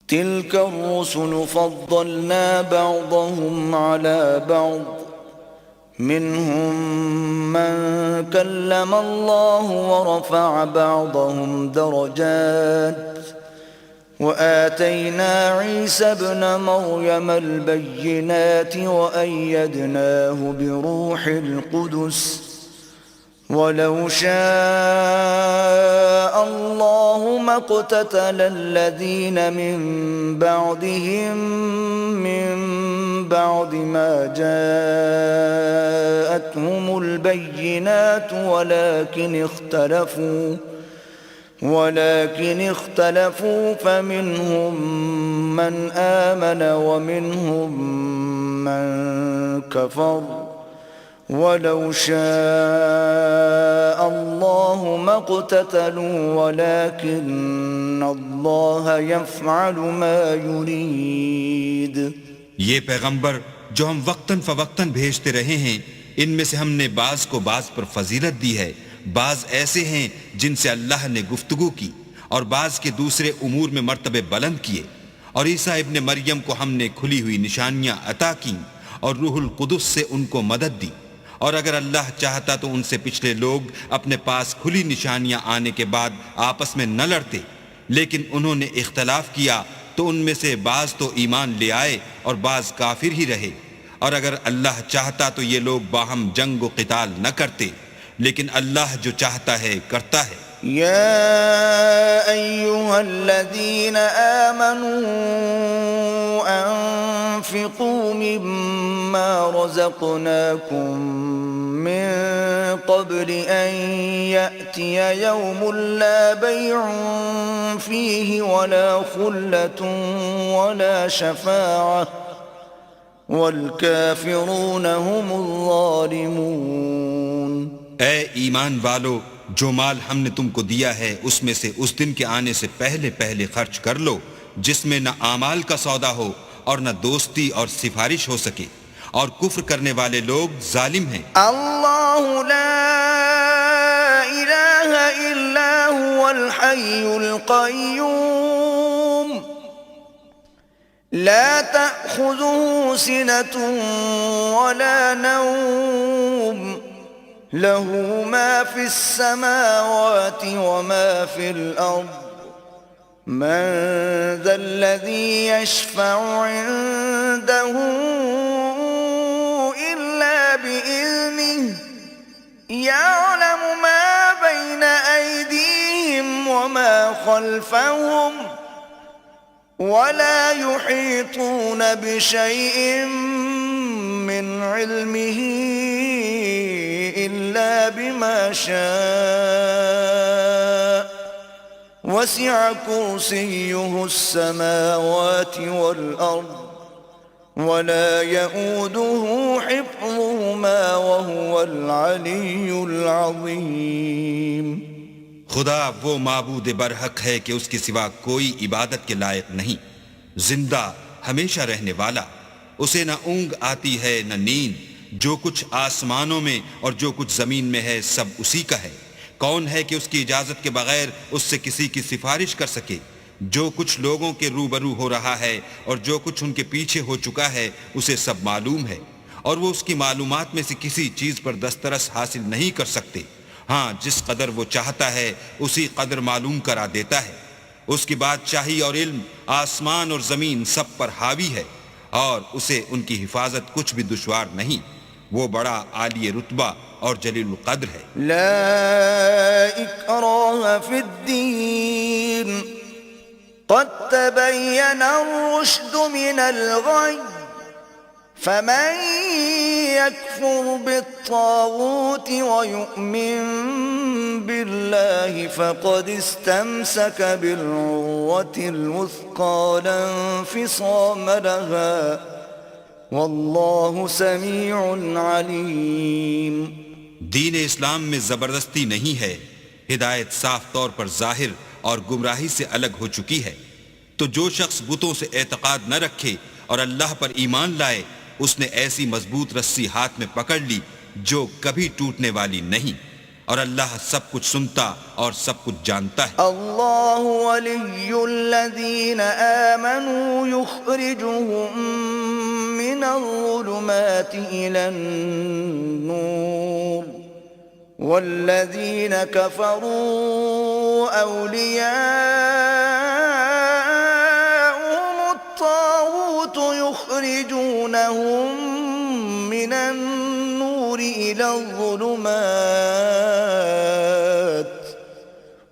تلك الرسل فضلنا بعضهم على بعض منهم من كلم الله ورفع بعضهم درجات وآتينا عيسى ابن مريم البينات وأيدناه بروح القدس ولو شاء الله ما اقتتل الذين من بعدهم من بعد ما جاءتهم البينات ولكن اختلفوا فمنهم من آمن ومنهم من كفر ولو شاء الله ما اقتتلوا ولكن الله يفعل ما يريد. یہ پیغمبر جو ہم وقتاً فوقتاً بھیجتے رہے ہیں، ان میں سے ہم نے بعض کو بعض پر فضیلت دی ہے. بعض ایسے ہیں جن سے اللہ نے گفتگو کی اور بعض کے دوسرے امور میں مرتبے بلند کیے. اور عیسیٰ ابن مریم کو ہم نے کھلی ہوئی نشانیاں عطا کیں اور روح القدس سے ان کو مدد دی. اور اگر اللہ چاہتا تو ان سے پچھلے لوگ اپنے پاس کھلی نشانیاں آنے کے بعد آپس میں نہ لڑتے، لیکن انہوں نے اختلاف کیا تو ان میں سے بعض تو ایمان لے آئے اور بعض کافر ہی رہے. اور اگر اللہ چاہتا تو یہ لوگ باہم جنگ و قتال نہ کرتے، لیکن اللہ جو چاہتا ہے کرتا ہے. يا أيها الذين آمنوا أنفقوا مما رزقناكم من قبل أن يأتي يوم لا بيع فيه ولا خلة ولا شفاعة والكافرون هم الظالمون. اے ایمان والو، جو مال ہم نے تم کو دیا ہے اس میں سے اس دن کے آنے سے پہلے پہلے خرچ کر لو جس میں نہ اعمال کا سودا ہو اور نہ دوستی اور سفارش ہو سکے، اور کفر کرنے والے لوگ ظالم ہیں. اللہ لا الہ الا هو الحی القیوم لا تأخذه سنة ولا نوم له ما في السماوات وما في الأرض من ذا الذي يشفع عنده إلا بإذنه يعلم ما بين أيديهم وما خلفهم ولا يحيطون بشيء من علمه إلا بما شاء وسع كرسيه السماوات والأرض ولا يؤوده حفظهما وهو العلي العظيم. خدا وہ معبود برحق ہے کہ اس کے سوا کوئی عبادت کے لائق نہیں، زندہ ہمیشہ رہنے والا، اسے نہ اونگ آتی ہے نہ نیند، جو کچھ آسمانوں میں اور جو کچھ زمین میں ہے سب اسی کا ہے. کون ہے کہ اس کی اجازت کے بغیر اس سے کسی کی سفارش کر سکے؟ جو کچھ لوگوں کے روبرو ہو رہا ہے اور جو کچھ ان کے پیچھے ہو چکا ہے اسے سب معلوم ہے، اور وہ اس کی معلومات میں سے کسی چیز پر دسترس حاصل نہیں کر سکتے. ہاں، جس قدر وہ چاہتا ہے اسی قدر معلوم کرا دیتا ہے. اس کی بادشاہی اور علم آسمان اور زمین سب پر حاوی ہے، اور اسے ان کی حفاظت کچھ بھی دشوار نہیں. وہ بڑا عالی رتبہ اور جلیل القدر ہے. لا اکراہ فی الدین قد تبین الرشد من الغی فمن يكفر بالطاغوت ويؤمن بالله فقد استمسك بالعروة الوثقى لا انفصام لها والله سميع عليم. دین اسلام میں زبردستی نہیں ہے، ہدایت صاف طور پر ظاہر اور گمراہی سے الگ ہو چکی ہے. تو جو شخص بتوں سے اعتقاد نہ رکھے اور اللہ پر ایمان لائے، اس نے ایسی مضبوط رسی ہاتھ میں پکڑ لی جو کبھی ٹوٹنے والی نہیں، اور اللہ سب کچھ سنتا اور سب کچھ جانتا ہے. اللہ ولی الذین آمنوا یخرجهم من الظلمات إلى النور والذین کفروا اولیاءهم الطاغوت یخرجونهم من النور إلى الظلمات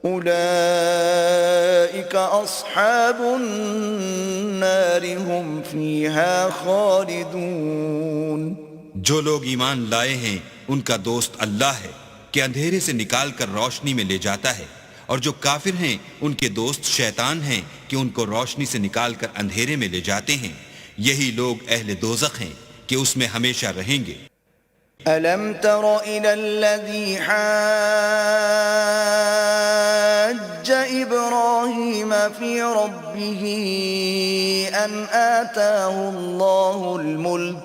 أولئك أصحاب النار هم فيها خالدون. جو لوگ ایمان لائے ہیں ان کا دوست اللہ ہے کہ اندھیرے سے نکال کر روشنی میں لے جاتا ہے، اور جو کافر ہیں ان کے دوست شیطان ہیں کہ ان کو روشنی سے نکال کر اندھیرے میں لے جاتے ہیں. یہی لوگ اہل دوزخ ہیں کہ اس میں ہمیشہ رہیں گے. ألم تر إلى الذي حاج إبراهيم في ربه أن آتاه الله الملك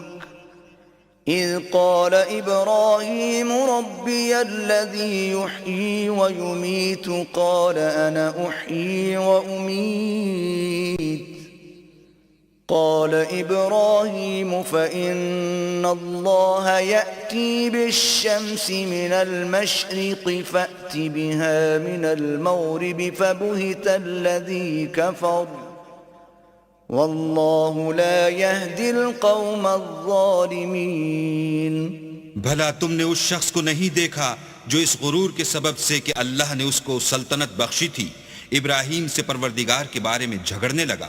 إذ قال إبراهيم ربي الذي يحيي ويميت قال أنا أحيي وأميت قال إبراهيم فإن الله يأتي بالشمس من المشرق فأت بها من المغرب فبهت الذي كفر والله لا يهدي القوم الظالمين. بھلا تم نے اس شخص کو نہیں دیکھا جو اس غرور کے سبب سے کہ اللہ نے اس کو سلطنت بخشی تھی ابراہیم سے پروردگار کے بارے میں جھگڑنے لگا؟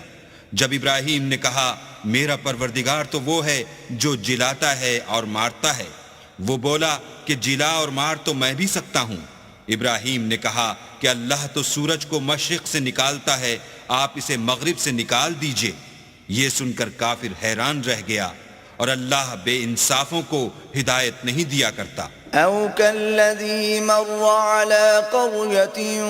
جب ابراہیم نے کہا میرا پروردگار تو وہ ہے جو جلاتا ہے اور مارتا ہے، وہ بولا کہ جلا اور مار تو میں بھی سکتا ہوں. ابراہیم نے کہا کہ اللہ تو سورج کو مشرق سے نکالتا ہے، آپ اسے مغرب سے نکال دیجئے. یہ سن کر کافر حیران رہ گیا، اور اللہ بے انصافوں کو ہدایت نہیں دیا کرتا. أو كالذي مر على قرية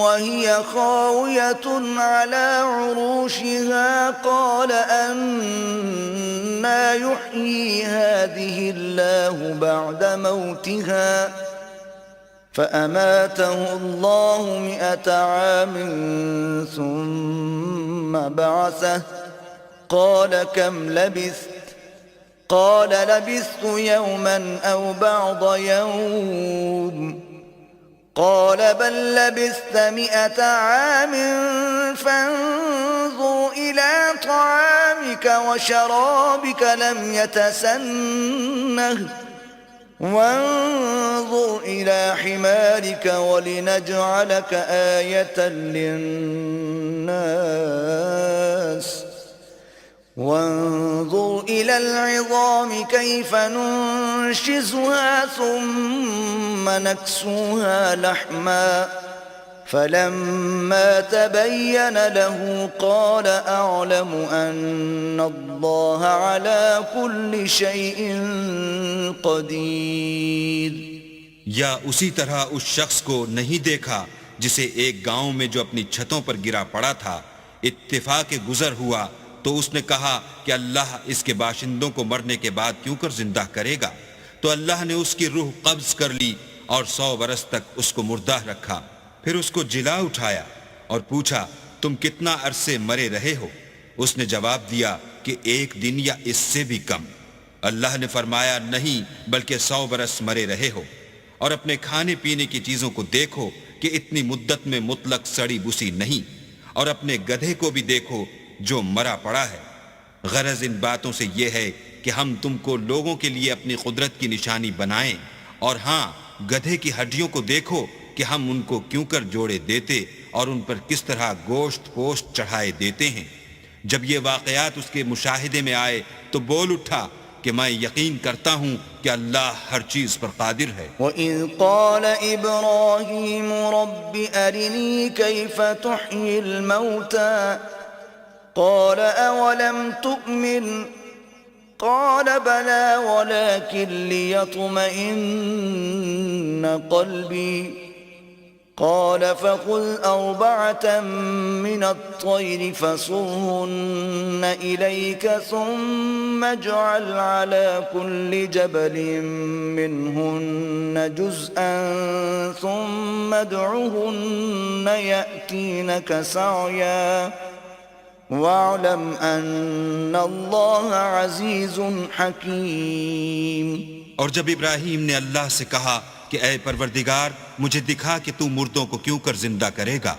وهي خاوية على عروشها قال أنى يحيي هذه الله بعد موتها فأماته الله 100 عام ثم بعثه قال كم لبثت قال لبثت يوما أو بعض يوم قال بل لبثت 100 عام فانظر إلى طعامك وشرابك لم يتسنه وانظر إلى حمارك ولنجعلك آية للناس وانظر إلى العظام كيف ننشزها ثم نكسوها لحما فلما تبين له قال أعلم أن الله على كل شيء قدير. یا اسی طرح اس شخص کو نہیں دیکھا جسے ایک گاؤں میں جو اپنی چھتوں پر گرا پڑا تھا اتفاق گزر ہوا تو اس نے کہا کہ اللہ اس کے باشندوں کو مرنے کے بعد کیوں کر زندہ کرے گا؟ تو اللہ نے اس کی روح قبض کر لی اور 100 برس تک اس کو مردہ رکھا. پھر اس کو جلا اٹھایا اور پوچھا تم کتنا عرصے مرے رہے ہو؟ اس نے جواب دیا کہ 1 دن یا اس سے بھی کم. اللہ نے فرمایا نہیں بلکہ 100 برس مرے رہے ہو. اور اپنے کھانے پینے کی چیزوں کو دیکھو کہ اتنی مدت میں مطلق سڑی بسی نہیں، اور اپنے گدھے کو بھی دیکھو جو مرا پڑا ہے. غرض ان باتوں سے یہ ہے کہ ہم تم کو لوگوں کے لیے اپنی قدرت کی نشانی بنائیں، اور ہاں گدھے کی ہڈیوں کو دیکھو کہ ہم ان کو کیوں کر جوڑے دیتے اور ان پر کس طرح گوشت پوشت چڑھائے دیتے ہیں. جب یہ واقعات اس کے مشاہدے میں آئے تو بول اٹھا کہ میں یقین کرتا ہوں کہ اللہ ہر چیز پر قادر ہے. وَإِذْ قَالَ إِبْرَاهِيمُ رَبِّ أَرِنِي كَيْفَ تُحْيِي الْمَوْتَى قال أولم تؤمن قال بلى ولكن ليطمئن قلبي قال فخذ أربعة من الطير فصرهن إليك ثم اجعل على كل جبل منهن جزءا ثم ادعهن يأتينك سعيا واعلم أن الله عزيز حكيم. اور جب ابراہیم نے اللہ سے کہا کہ اے پروردگار مجھے دکھا کہ تو مردوں کو کیوں کر زندہ کرے گا،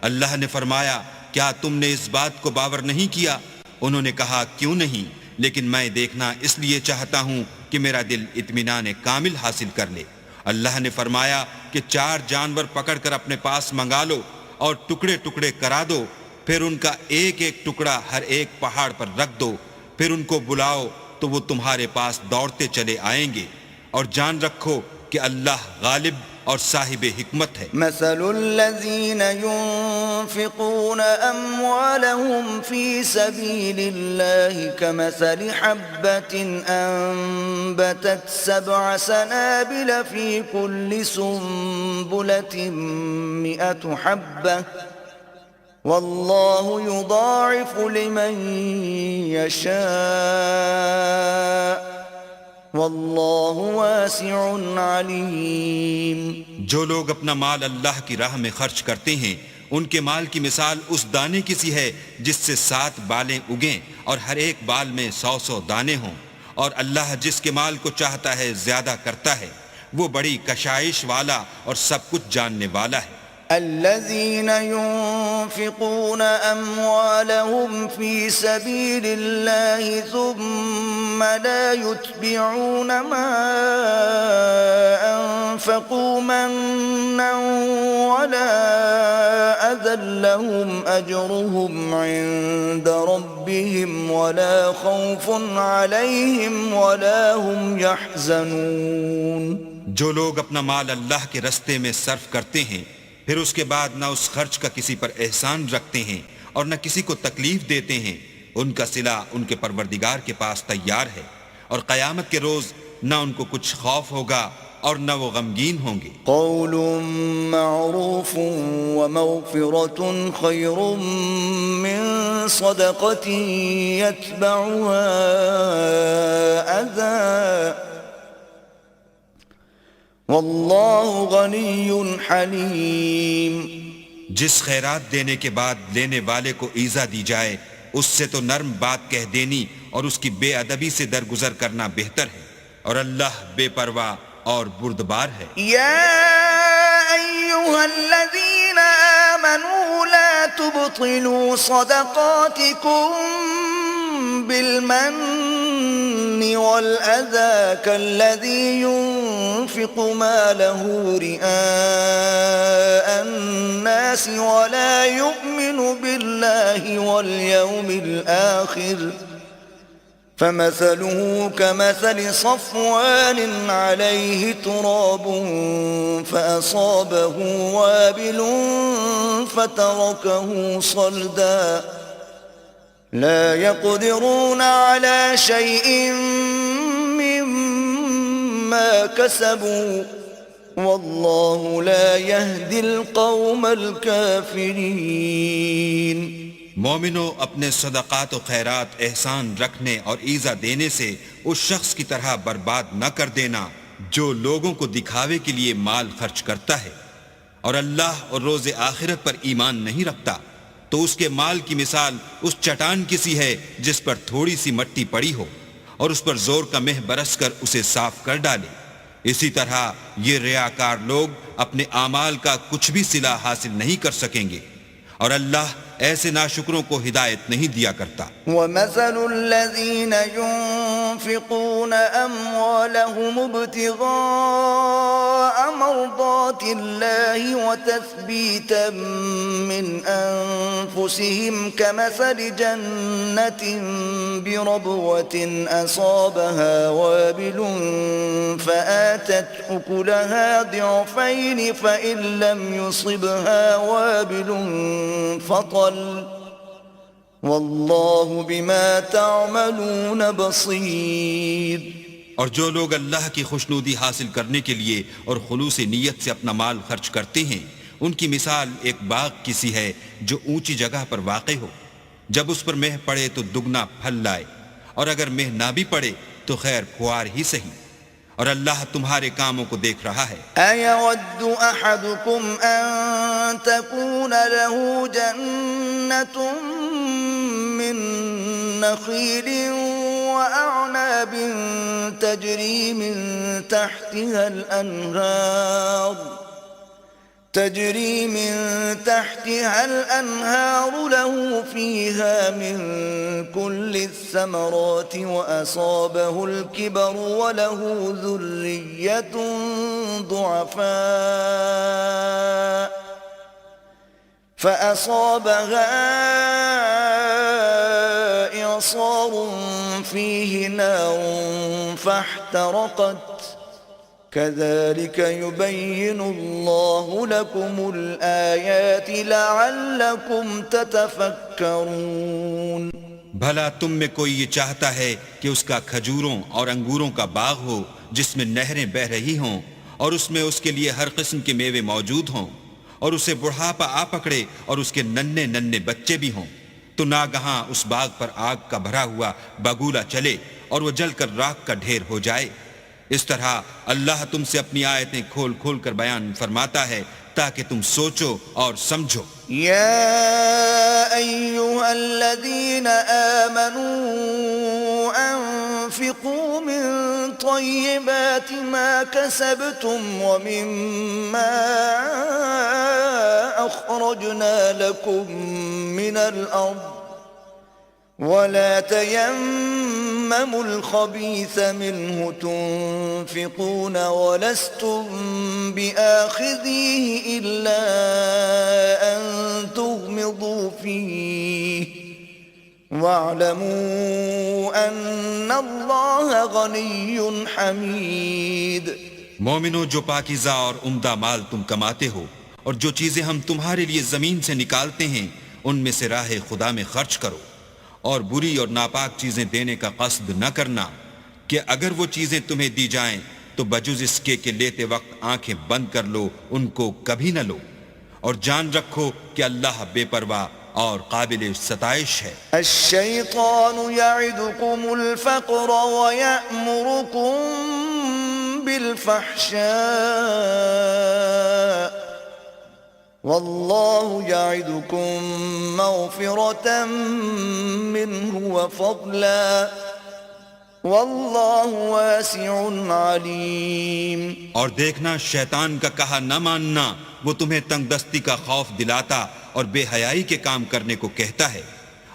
اللہ نے فرمایا کیا تم نے اس بات کو باور نہیں کیا؟ انہوں نے کہا کیوں نہیں، لیکن میں دیکھنا اس لیے چاہتا ہوں کہ میرا دل اطمینان کامل حاصل کر لے. اللہ نے فرمایا کہ 4 جانور پکڑ کر اپنے پاس منگا لو اور ٹکڑے ٹکڑے کرا دو، پھر ان کا ایک ایک ٹکڑا ہر ایک پہاڑ پر رکھ دو، پھر ان کو بلاؤ تو وہ تمہارے پاس دوڑتے چلے آئیں گے، اور جان رکھو کہ اللہ غالب اور صاحب حکمت ہے. مثل الذين ينفقون أموالهم في سبيل الله كمثل حبة أنبتت 7 سنابل في كل سنبلة 100 حبة والله يضاعف لمن يشاء واللہ واسع علیم. جو لوگ اپنا مال اللہ کی راہ میں خرچ کرتے ہیں ان کے مال کی مثال اس دانے کی سی ہے جس سے 7 بالیں اگیں اور ہر ایک بال میں 100 دانے ہوں، اور اللہ جس کے مال کو چاہتا ہے زیادہ کرتا ہے، وہ بڑی کشائش والا اور سب کچھ جاننے والا ہے. الذين ينفقون أموالهم في سبيل الله ثم لا يتبعون ما أنفقوا منا ولا أذى لهم أجرهم عند ربهم ولا خوف عليهم ولا هم يحزنون. جو لوگ اپنا مال اللہ کے رستے میں صرف کرتے ہیں پھر اس کے بعد نہ اس خرچ کا کسی پر احسان رکھتے ہیں اور نہ کسی کو تکلیف دیتے ہیں، ان کا صلہ ان کے پروردگار کے پاس تیار ہے، اور قیامت کے روز نہ ان کو کچھ خوف ہوگا اور نہ وہ غمگین ہوں گے. قول معروف ومغفرة خیر من صدقة يتبعها أذى واللہ غنی حلیم. جس خیرات دینے کے بعد لینے والے کو ایذا دی جائے اس سے تو نرم بات کہہ دینی اور اس کی بے ادبی سے درگزر کرنا بہتر ہے، اور اللہ بے پرواہ اور بردبار ہے. یا ایہا الذین آمنوا لا تبطلوا صدقاتکم بالمن والأذى كالذي ينفق ماله رئاء الناس ولا يؤمن بالله واليوم الآخر فمثله كمثل صفوان عليه تراب فأصابه وابل فتركه صلدا لا يقدرون على شيء مما كسبوا والله لا يهدي القوم الكافرين. مومنو اپنے صدقات و خیرات احسان رکھنے اور ایذا دینے سے اس شخص کی طرح برباد نہ کر دینا جو لوگوں کو دکھاوے کے لیے مال خرچ کرتا ہے اور اللہ اور روز آخرت پر ایمان نہیں رکھتا، تو اس کے مال کی مثال اس چٹان کی سی ہے جس پر تھوڑی سی مٹی پڑی ہو اور اس پر زور کا مہ برس کر اسے صاف کر ڈالے. اسی طرح یہ ریاکار لوگ اپنے اعمال کا کچھ بھی صلہ حاصل نہیں کر سکیں گے، اور اللہ ایسے ناشکروں کو ہدایت نہیں دیا کرتا. وَمَثَلُ الَّذِينَ يُنفِقُونَ أَمْوَالَهُمُ ابْتِغَاءَ مَرْضَاتِ اللَّهِ وَتَثْبِيتًا مِّنْ أَنفُسِهِمْ كَمَثَلِ جَنَّةٍ بِرَبْوَةٍ أَصَابَهَا وَابِلٌ فَآتَتْ أُكُلَهَا ضِعْفَيْنِ فَإِن لَّمْ يُصِبْهَا وَابِلٌ فَطَلٌ واللہ بما تعملون بصیر. اور جو لوگ اللہ کی خوشنودی حاصل کرنے کے لیے اور خلوص نیت سے اپنا مال خرچ کرتے ہیں ان کی مثال ایک باغ کی سی ہے جو اونچی جگہ پر واقع ہو، جب اس پر مہ پڑے تو دگنا پھل لائے، اور اگر مہ نہ بھی پڑے تو خیر پھوار ہی صحیح، اور اللہ تمہارے کاموں کو دیکھ رہا ہے۔ أَيَوَدُّ أَحَدُكُمْ أَن تَكُونَ لَهُ جَنَّةٌ مِّن نَّخِيلٍ وَأَعْنَابٍ تَجْرِي مِن تحتها الأنهار له فيها من كل الثمرات وأصابه الكبر وله ذرية ضعفاء فأصابها إعصار فيه نار فاحترقت كذلك يبين الله لكم الآيات لعلكم تتفكرون۔ بھلا تم میں کوئی یہ چاہتا ہے کہ اس کا کھجوروں اور انگوروں کا باغ ہو جس میں نہریں بہہ رہی ہوں اور اس میں اس کے لیے ہر قسم کے میوے موجود ہوں، اور اسے بڑھاپا آ پکڑے اور اس کے ننھے ننھے بچے بھی ہوں، تو ناگہاں اس باغ پر آگ کا بھرا ہوا بگولا چلے اور وہ جل کر راکھ کا ڈھیر ہو جائے۔ اس طرح اللہ تم سے اپنی آیتیں کھول کھول کر بیان فرماتا ہے تاکہ تم سوچو اور سمجھو۔ يا أيها الذين آمنوا أنفقوا من طيبات ما كسبتم ومما أخرجنا لكم من الأرض ولا تيمموا الخبيث منه تنفقون ولستم بآخذيه إلا أن تغمضوا فيه واعلموا أن الله غني حميد۔ مومنو، جو پاکیزہ اور عمدہ مال تم کماتے ہو اور جو چیزیں ہم تمہارے لیے زمین سے نکالتے ہیں ان میں سے راہ خدا میں خرچ کرو، اور بری اور ناپاک چیزیں دینے کا قصد نہ کرنا کہ اگر وہ چیزیں تمہیں دی جائیں تو بجز اس کے کہ لیتے وقت آنکھیں بند کر لو ان کو کبھی نہ لو، اور جان رکھو کہ اللہ بے پرواہ اور قابل ستائش ہے۔ الشیطان یعدکم الفقر ویأمرکم بالفحشاء واللہ یعدکم مغفرة منہ وفضلا واللہ واسع علیم۔ اور دیکھنا، شیطان کا کہا نہ ماننا وہ تمہیں تنگ دستی کا خوف دلاتا اور بے حیائی کے کام کرنے کو کہتا ہے،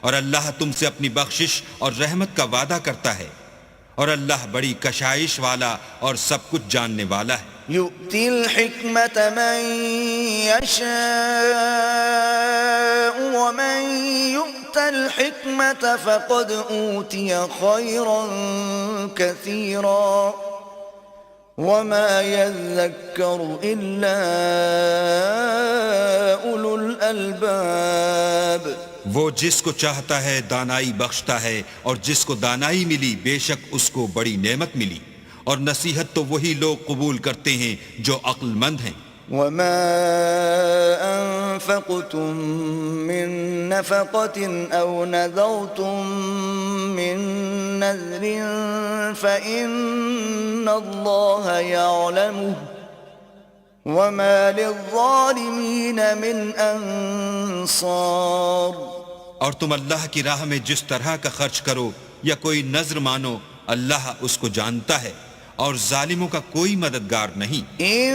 اور اللہ تم سے اپنی بخشش اور رحمت کا وعدہ کرتا ہے، اور اللہ بڑی کشائش والا اور سب کچھ جاننے والا ہے۔ يؤتي الحكمة من يشاء ومن يؤت الحكمة فقد أوتي خيرا كثيرا وما يذكر إلا أولو الألباب۔ وہ جس کو چاہتا ہے دانائی بخشتا ہے، اور جس کو دانائی ملی بے شک اس کو بڑی نعمت ملی، اور نصیحت تو وہی لوگ قبول کرتے ہیں جو عقل مند ہیں۔ وما أنفقتم من نفقة أو نذرتم من نذر فإن الله يعلمه وما للظالمين من أنصار۔ اور تم اللہ کی راہ میں جس طرح کا خرچ کرو یا کوئی نذر مانو، اللہ اس کو جانتا ہے، اور ظالموں کا کوئی مددگار نہیں۔ ان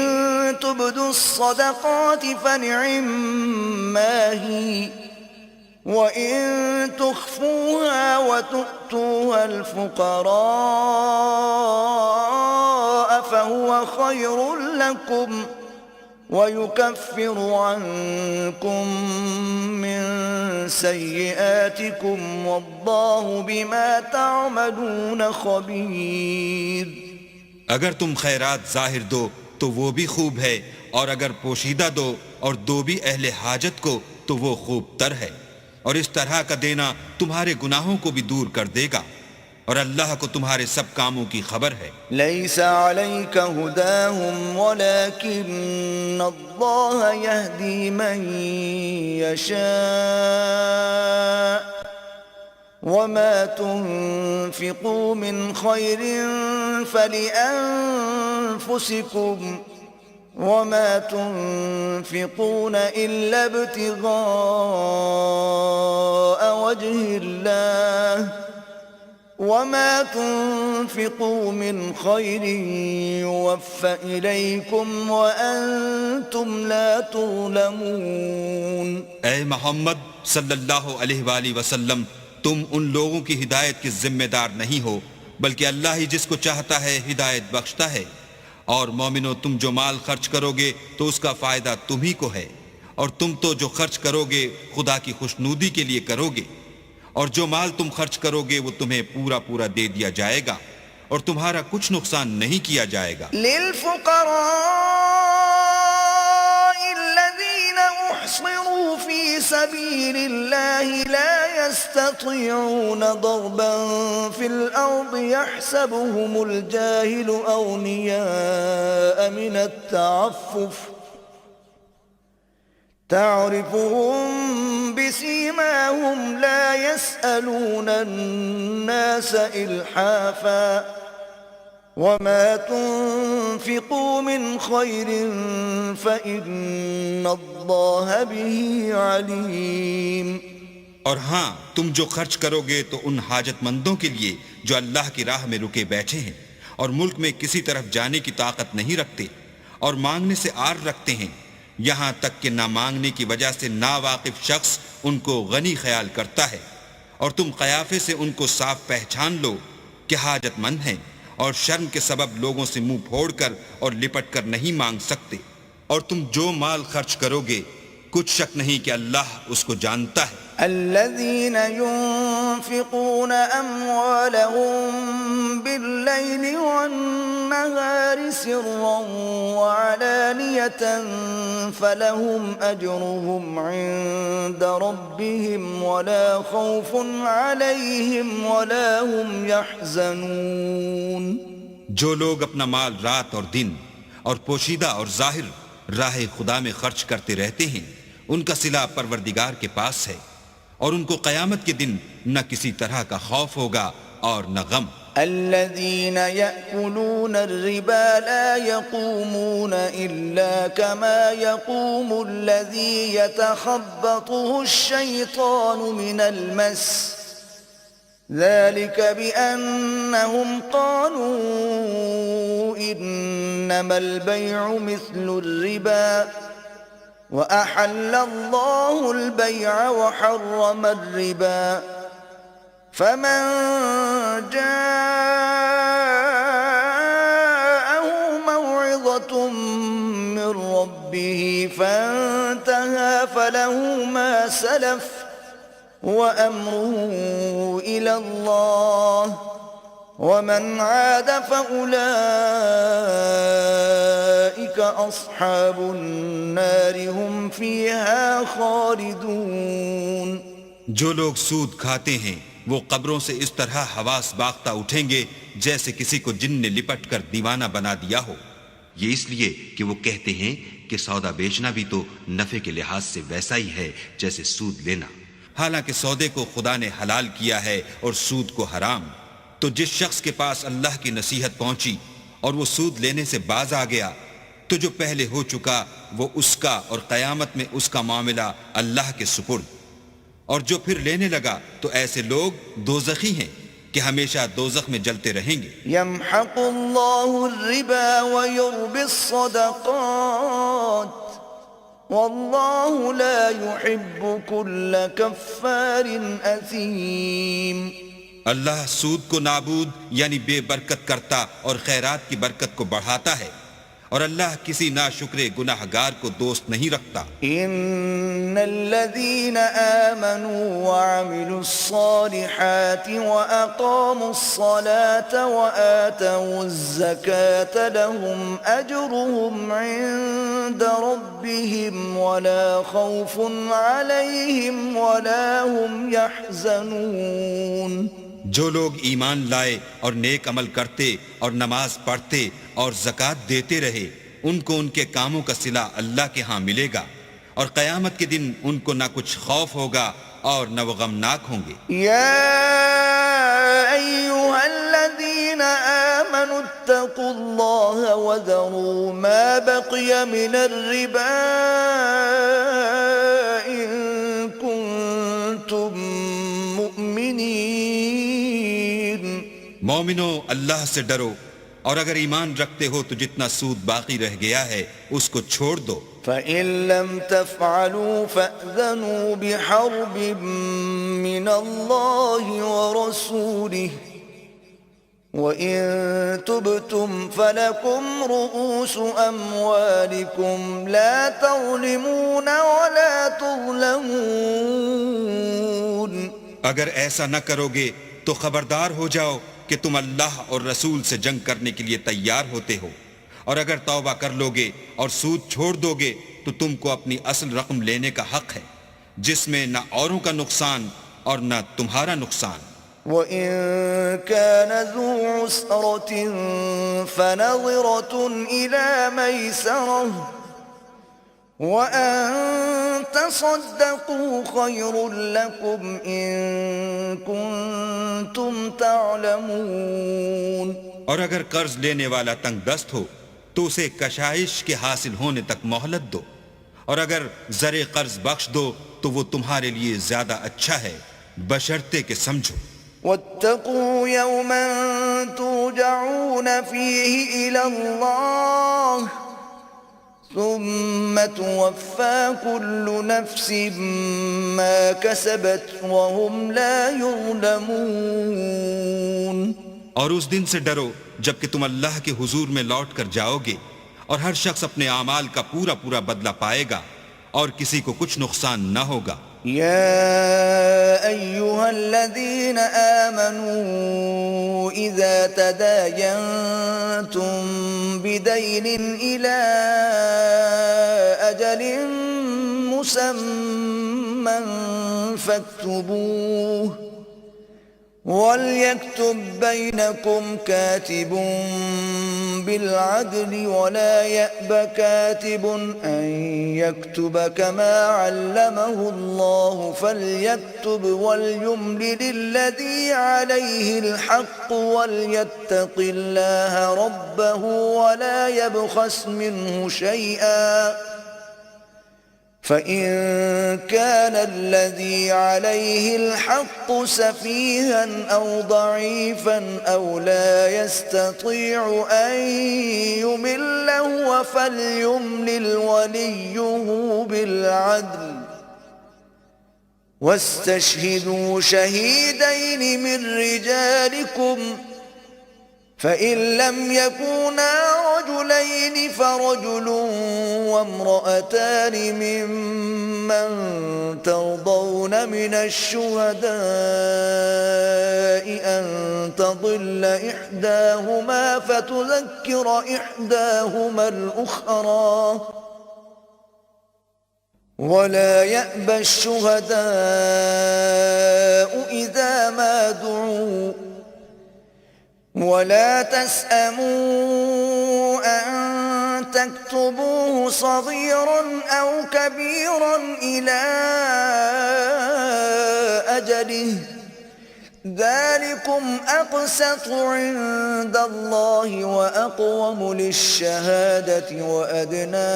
تبدوا الصدقات فنعما هي وان تخفوها وتؤتوها الفقراء فهو خير لكم ويكفر عنكم من سيئاتكم والله بما تعملون خبير۔ اگر تم خیرات ظاہر دو تو وہ بھی خوب ہے، اور اگر پوشیدہ دو اور دو بھی اہل حاجت کو تو وہ خوب تر ہے، اور اس طرح کا دینا تمہارے گناہوں کو بھی دور کر دے گا، اور اللہ کو تمہارے سب کاموں کی خبر ہے۔ ليس عليك هداهم ولكن الله يهدي من يشاء وما تنفقوا من خير فلأنفسكم وما تنفقون إلا ابتغاء وجه الله وما تنفقوا من خير يوفى إليكم وأنتم لا تظلمون۔ اے محمد صلی اللہ علیہ وآلہ وسلم، تم ان لوگوں کی ہدایت کے ذمہ دار نہیں ہو، بلکہ اللہ ہی جس کو چاہتا ہے ہدایت بخشتا ہے۔ اور مومنو، تم جو مال خرچ کرو گے تو اس کا فائدہ تمہیں کو ہے، اور تم تو جو خرچ کرو گے خدا کی خوشنودی کے لیے کرو گے، اور جو مال تم خرچ کرو گے وہ تمہیں پورا پورا دے دیا جائے گا اور تمہارا کچھ نقصان نہیں کیا جائے گا۔ للفقراء الذين احصروا في سبيل الله لا يستطيعون ضربا في الأرض يحسبهم الجاهل أغنياء من التعفف تعرفهم بسيماهم لا يسألون الناس إلحافا وما تنفقوا من خير فإن الله به عليم۔ اور ہاں، تم جو خرچ کرو گے تو ان حاجت مندوں کے لیے جو اللہ کی راہ میں رکے بیٹھے ہیں اور ملک میں کسی طرف جانے کی طاقت نہیں رکھتے اور مانگنے سے آر رکھتے ہیں، یہاں تک کہ نہ مانگنے کی وجہ سے ناواقف شخص ان کو غنی خیال کرتا ہے، اور تم قیافے سے ان کو صاف پہچان لو کہ حاجت مند ہیں اور شرم کے سبب لوگوں سے منہ پھوڑ کر اور لپٹ کر نہیں مانگ سکتے۔ اور تم جو مال خرچ کرو گے کچھ شک نہیں کہ اللہ اس کو جانتا ہے۔ الذين ينفقون أموالهم بالليل والنهار سرا وعلانية فلهم أجرهم عند ربهم ولا خوف عليهم ولا هم يحزنون۔ جو لوگ اپنا مال رات اور دن اور پوشیدہ اور ظاہر راہ خدا میں خرچ کرتے رہتے ہیں، ان کا صلہ پروردگار کے پاس ہے، اور ان کو قیامت کے دن نہ کسی طرح کا خوف ہوگا اور نہ غم۔ الذين يأكلون الربا لا يقومون إلا كما يقوم الذي يتخبطه الشيطان من المس ذلك بأنهم قالوا إنما البيع مثل الربا وأحل الله البيع وحرم الربا فمن جاءه موعظة من ربه فانتهى فله ما سلف وأمره إلى الله ومن عاد فأولئك أصحاب النار هم فيها خالدون۔ جو لوگ سود کھاتے ہیں وہ قبروں سے اس طرح حواس باختہ اٹھیں گے جیسے کسی کو جن نے لپٹ کر دیوانہ بنا دیا ہو، یہ اس لیے کہ وہ کہتے ہیں کہ سودا بیچنا بھی تو نفع کے لحاظ سے ویسا ہی ہے جیسے سود لینا، حالانکہ سودے کو خدا نے حلال کیا ہے اور سود کو حرام۔ تو جس شخص کے پاس اللہ کی نصیحت پہنچی اور وہ سود لینے سے باز آ گیا تو جو پہلے ہو چکا وہ اس کا اور قیامت میں اس کا معاملہ اللہ کے سپرد، اور جو پھر لینے لگا تو ایسے لوگ دوزخی ہیں کہ ہمیشہ دوزخ میں جلتے رہیں گے۔ يمحق الله الربا ويربي الصدقات والله لا يحب كل كفار أثيم۔ اللہ سود کو نابود یعنی بے برکت کرتا اور خیرات کی برکت کو بڑھاتا ہے، اور اللہ کسی ناشکر گناہ گار کو دوست نہیں رکھتا۔ ان الذين آمنوا وعملوا الصالحات واقاموا الصلاة وآتوا الزكاة لهم اجرهم عند ربهم ولا خوف عليهم ولا هم يحزنون۔ جو لوگ ایمان لائے اور نیک عمل کرتے اور نماز پڑھتے اور زکوٰۃ دیتے رہے ان کو ان کے کاموں کا صلہ اللہ کے ہاں ملے گا، اور قیامت کے دن ان کو نہ کچھ خوف ہوگا اور نہ وہ غمناک ہوں گے۔ يا أيها الذين آمنوا اتقوا الله وذروا ما بقي من الربا إن كنتم مؤمنين۔ مومنو، اللہ سے ڈرو، اور اگر ایمان رکھتے ہو تو جتنا سود باقی رہ گیا ہے اس کو چھوڑ دو۔ فَإِن لَّمْ تَفْعَلُوا فَأْذَنُوا بِحَرْبٍ مِّنَ اللَّهِ وَرَسُولِهِ وَإِن تُبْتُمْ فَلَكُمْ رُءُوسُ أَمْوَالِكُمْ لَا تَظْلِمُونَ وَلَا تُظْلَمُونَ۔ اگر ایسا نہ کرو گے تو خبردار ہو جاؤ کہ تم اللہ اور رسول سے جنگ کرنے کے لیے تیار ہوتے ہو، اور اگر توبہ کر لو گے اور سود چھوڑ دو گے تو تم کو اپنی اصل رقم لینے کا حق ہے، جس میں نہ اوروں کا نقصان اور نہ تمہارا نقصان۔ وَإِن كَانَ ذُو عُسْرَةٍ فَنَظِرَةٌ إِلَى مَيْسَرَةٍ وَأَن تَصَدَّقُوا خَيْرٌ لَّكُمْ إِن كُنتُمْ تَعْلَمُونَ۔ اور اگر قرض لینے والا تنگ دست ہو تو اسے کشائش کے حاصل ہونے تک مہلت دو، اور اگر زر قرض بخش دو تو وہ تمہارے لیے زیادہ اچھا ہے، بشرطے کہ سمجھو۔ وَاتَّقُوا يَوْمًا تُرْجَعُونَ فِيهِ إِلَى اللَّهِ ثُمَّ تُوَفَّى كُلُّ نَفْسٍ مَّا كَسَبَتْ وَهُمْ لَا يُظْلَمُونَ۔ اور اس دن سے ڈرو جب کہ تم اللہ کے حضور میں لوٹ کر جاؤ گے، اور ہر شخص اپنے اعمال کا پورا پورا بدلہ پائے گا، اور کسی کو کچھ نقصان نہ ہوگا۔ يا أيها الذين آمنوا إذا تداينتم بدين إلى أجل مسمى فاكتبوه وليكتب بينكم كاتب بالعدل ولا يأب كاتب أن يكتب كما علمه الله فليكتب وليملل الذي عليه الحق وليتق الله ربه ولا يبخس منه شيئا فإن كان الذي عليه الحق سفيها أو ضعيفا أو لا يستطيع أن يمل هو فليملل وليه بالعدل واستشهدوا شهيدين من رجالكم فإن لم يكونا رجلين فرجل وامرأتان ممن ترضون من الشهداء أن تضل إحداهما فتذكر إحداهما الأخرى ولا يأبى الشهداء إذا ما دعوا ولا تسأموا أن تكتبوه صغيرا أو كبيرا إلى أجله ذلكم أقسط عند الله وأقوم للشهادة وأدنى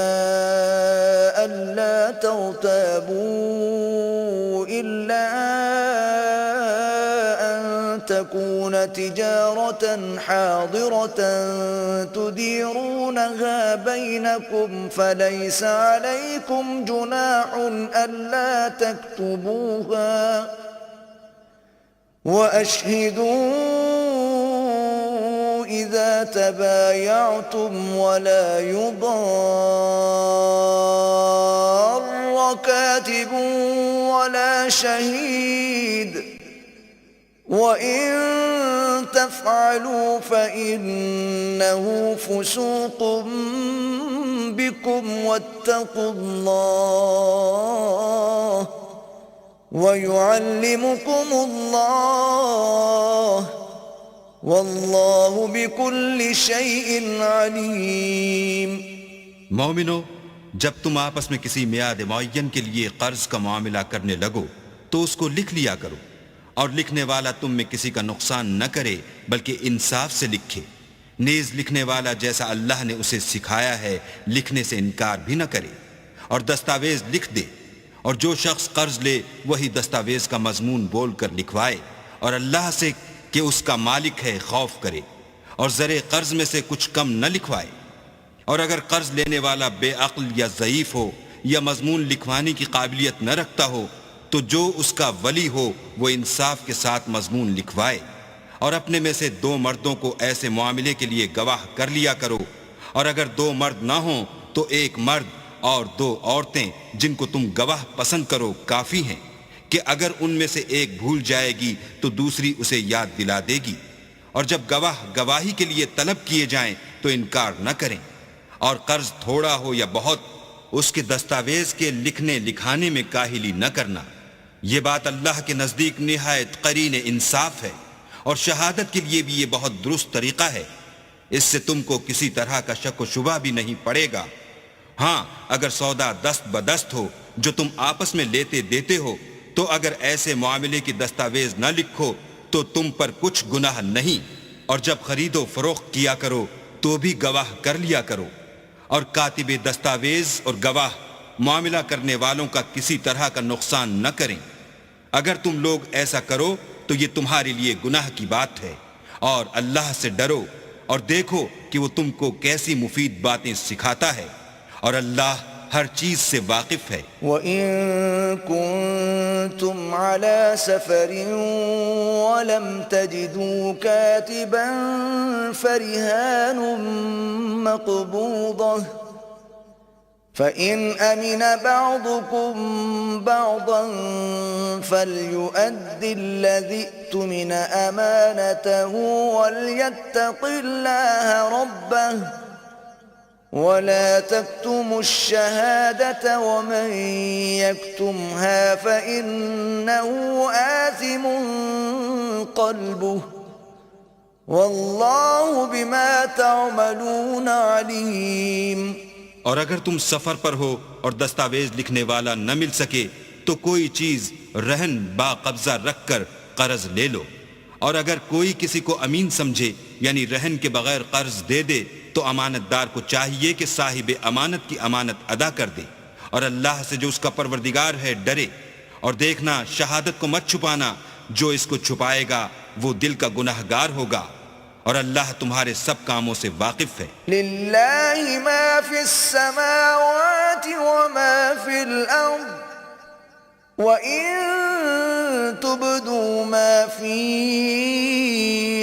ألا ترتابوا إلا تكون تجارة حاضرة تديرونها بينكم فليس عليكم جناح ألا تكتبوها وأشهدوا إذا تبايعتم ولا يضار كاتب ولا شهيد وَإِن تَفْعَلُوا فَإِنَّهُ فُسُوقٌ بِكُمْ وَاتَّقُوا اللَّهَ وَيُعَلِّمُكُمُ اللَّهُ واللہ بكل شيء علیم۔ مومنو، جب تم آپس میں کسی میعاد معین کے لیے قرض کا معاملہ کرنے لگو تو اس کو لکھ لیا کرو، اور لکھنے والا تم میں کسی کا نقصان نہ کرے بلکہ انصاف سے لکھے۔ نیز لکھنے والا جیسا اللہ نے اسے سکھایا ہے لکھنے سے انکار بھی نہ کرے، اور دستاویز لکھ دے، اور جو شخص قرض لے وہی دستاویز کا مضمون بول کر لکھوائے، اور اللہ سے کہ اس کا مالک ہے خوف کرے، اور زر قرض میں سے کچھ کم نہ لکھوائے۔ اور اگر قرض لینے والا بے عقل یا ضعیف ہو یا مضمون لکھوانے کی قابلیت نہ رکھتا ہو تو جو اس کا ولی ہو وہ انصاف کے ساتھ مضمون لکھوائے، اور اپنے میں سے 2 مردوں کو ایسے معاملے کے لیے گواہ کر لیا کرو، اور اگر 2 مرد نہ ہوں تو 1 مرد اور 2 عورتیں جن کو تم گواہ پسند کرو کافی ہیں، کہ اگر ان میں سے ایک بھول جائے گی تو دوسری اسے یاد دلا دے گی۔ اور جب گواہ گواہی کے لیے طلب کیے جائیں تو انکار نہ کریں، اور قرض تھوڑا ہو یا بہت اس کے دستاویز کے لکھنے لکھانے میں کاہلی نہ کرنا۔ یہ بات اللہ کے نزدیک نہایت قرین انصاف ہے، اور شہادت کے لیے بھی یہ بہت درست طریقہ ہے، اس سے تم کو کسی طرح کا شک و شبہ بھی نہیں پڑے گا۔ ہاں، اگر سودا دست بدست ہو جو تم آپس میں لیتے دیتے ہو تو اگر ایسے معاملے کی دستاویز نہ لکھو تو تم پر کچھ گناہ نہیں، اور جب خرید و فروخت کیا کرو تو بھی گواہ کر لیا کرو، اور کاتب دستاویز اور گواہ معاملہ کرنے والوں کا کسی طرح کا نقصان نہ کریں۔ اگر تم لوگ ایسا کرو تو یہ تمہارے لیے گناہ کی بات ہے، اور اللہ سے ڈرو اور دیکھو کہ وہ تم کو کیسی مفید باتیں سکھاتا ہے، اور اللہ ہر چیز سے واقف ہے۔ وَإِن كُنتُمْ عَلَى سَفَرٍ وَلَمْ تَجِدُوا كَاتِبًا فَرِهَانٌ مَّقْبُوضَةٌ فَإِنْ أَمِنَ بَعْضُكُمْ بَعْضًا فَلْيُؤَدِّ الَّذِي اؤْتُمِنَ أَمَانَتَهُ وَلْيَتَّقِ اللَّهَ رَبَّهُ وَلَا تَكْتُمُوا الشَّهَادَةَ وَمَن يَكْتُمْهَا فَإِنَّهُ آثِمٌ قَلْبُهُ وَاللَّهُ بِمَا تَعْمَلُونَ عَلِيمٌ۔ اور اگر تم سفر پر ہو اور دستاویز لکھنے والا نہ مل سکے تو کوئی چیز رہن با قبضہ رکھ کر قرض لے لو، اور اگر کوئی کسی کو امین سمجھے یعنی رہن کے بغیر قرض دے دے تو امانت دار کو چاہیے کہ صاحب امانت کی امانت ادا کر دے، اور اللہ سے جو اس کا پروردگار ہے ڈرے، اور دیکھنا شہادت کو مت چھپانا، جو اس کو چھپائے گا وہ دل کا گناہگار ہوگا، اور اللہ تمہارے سب کاموں سے واقف ہے۔ للہ ما فی السماوات وما فی الارض وَإِن تُبْدُوا مَا فِي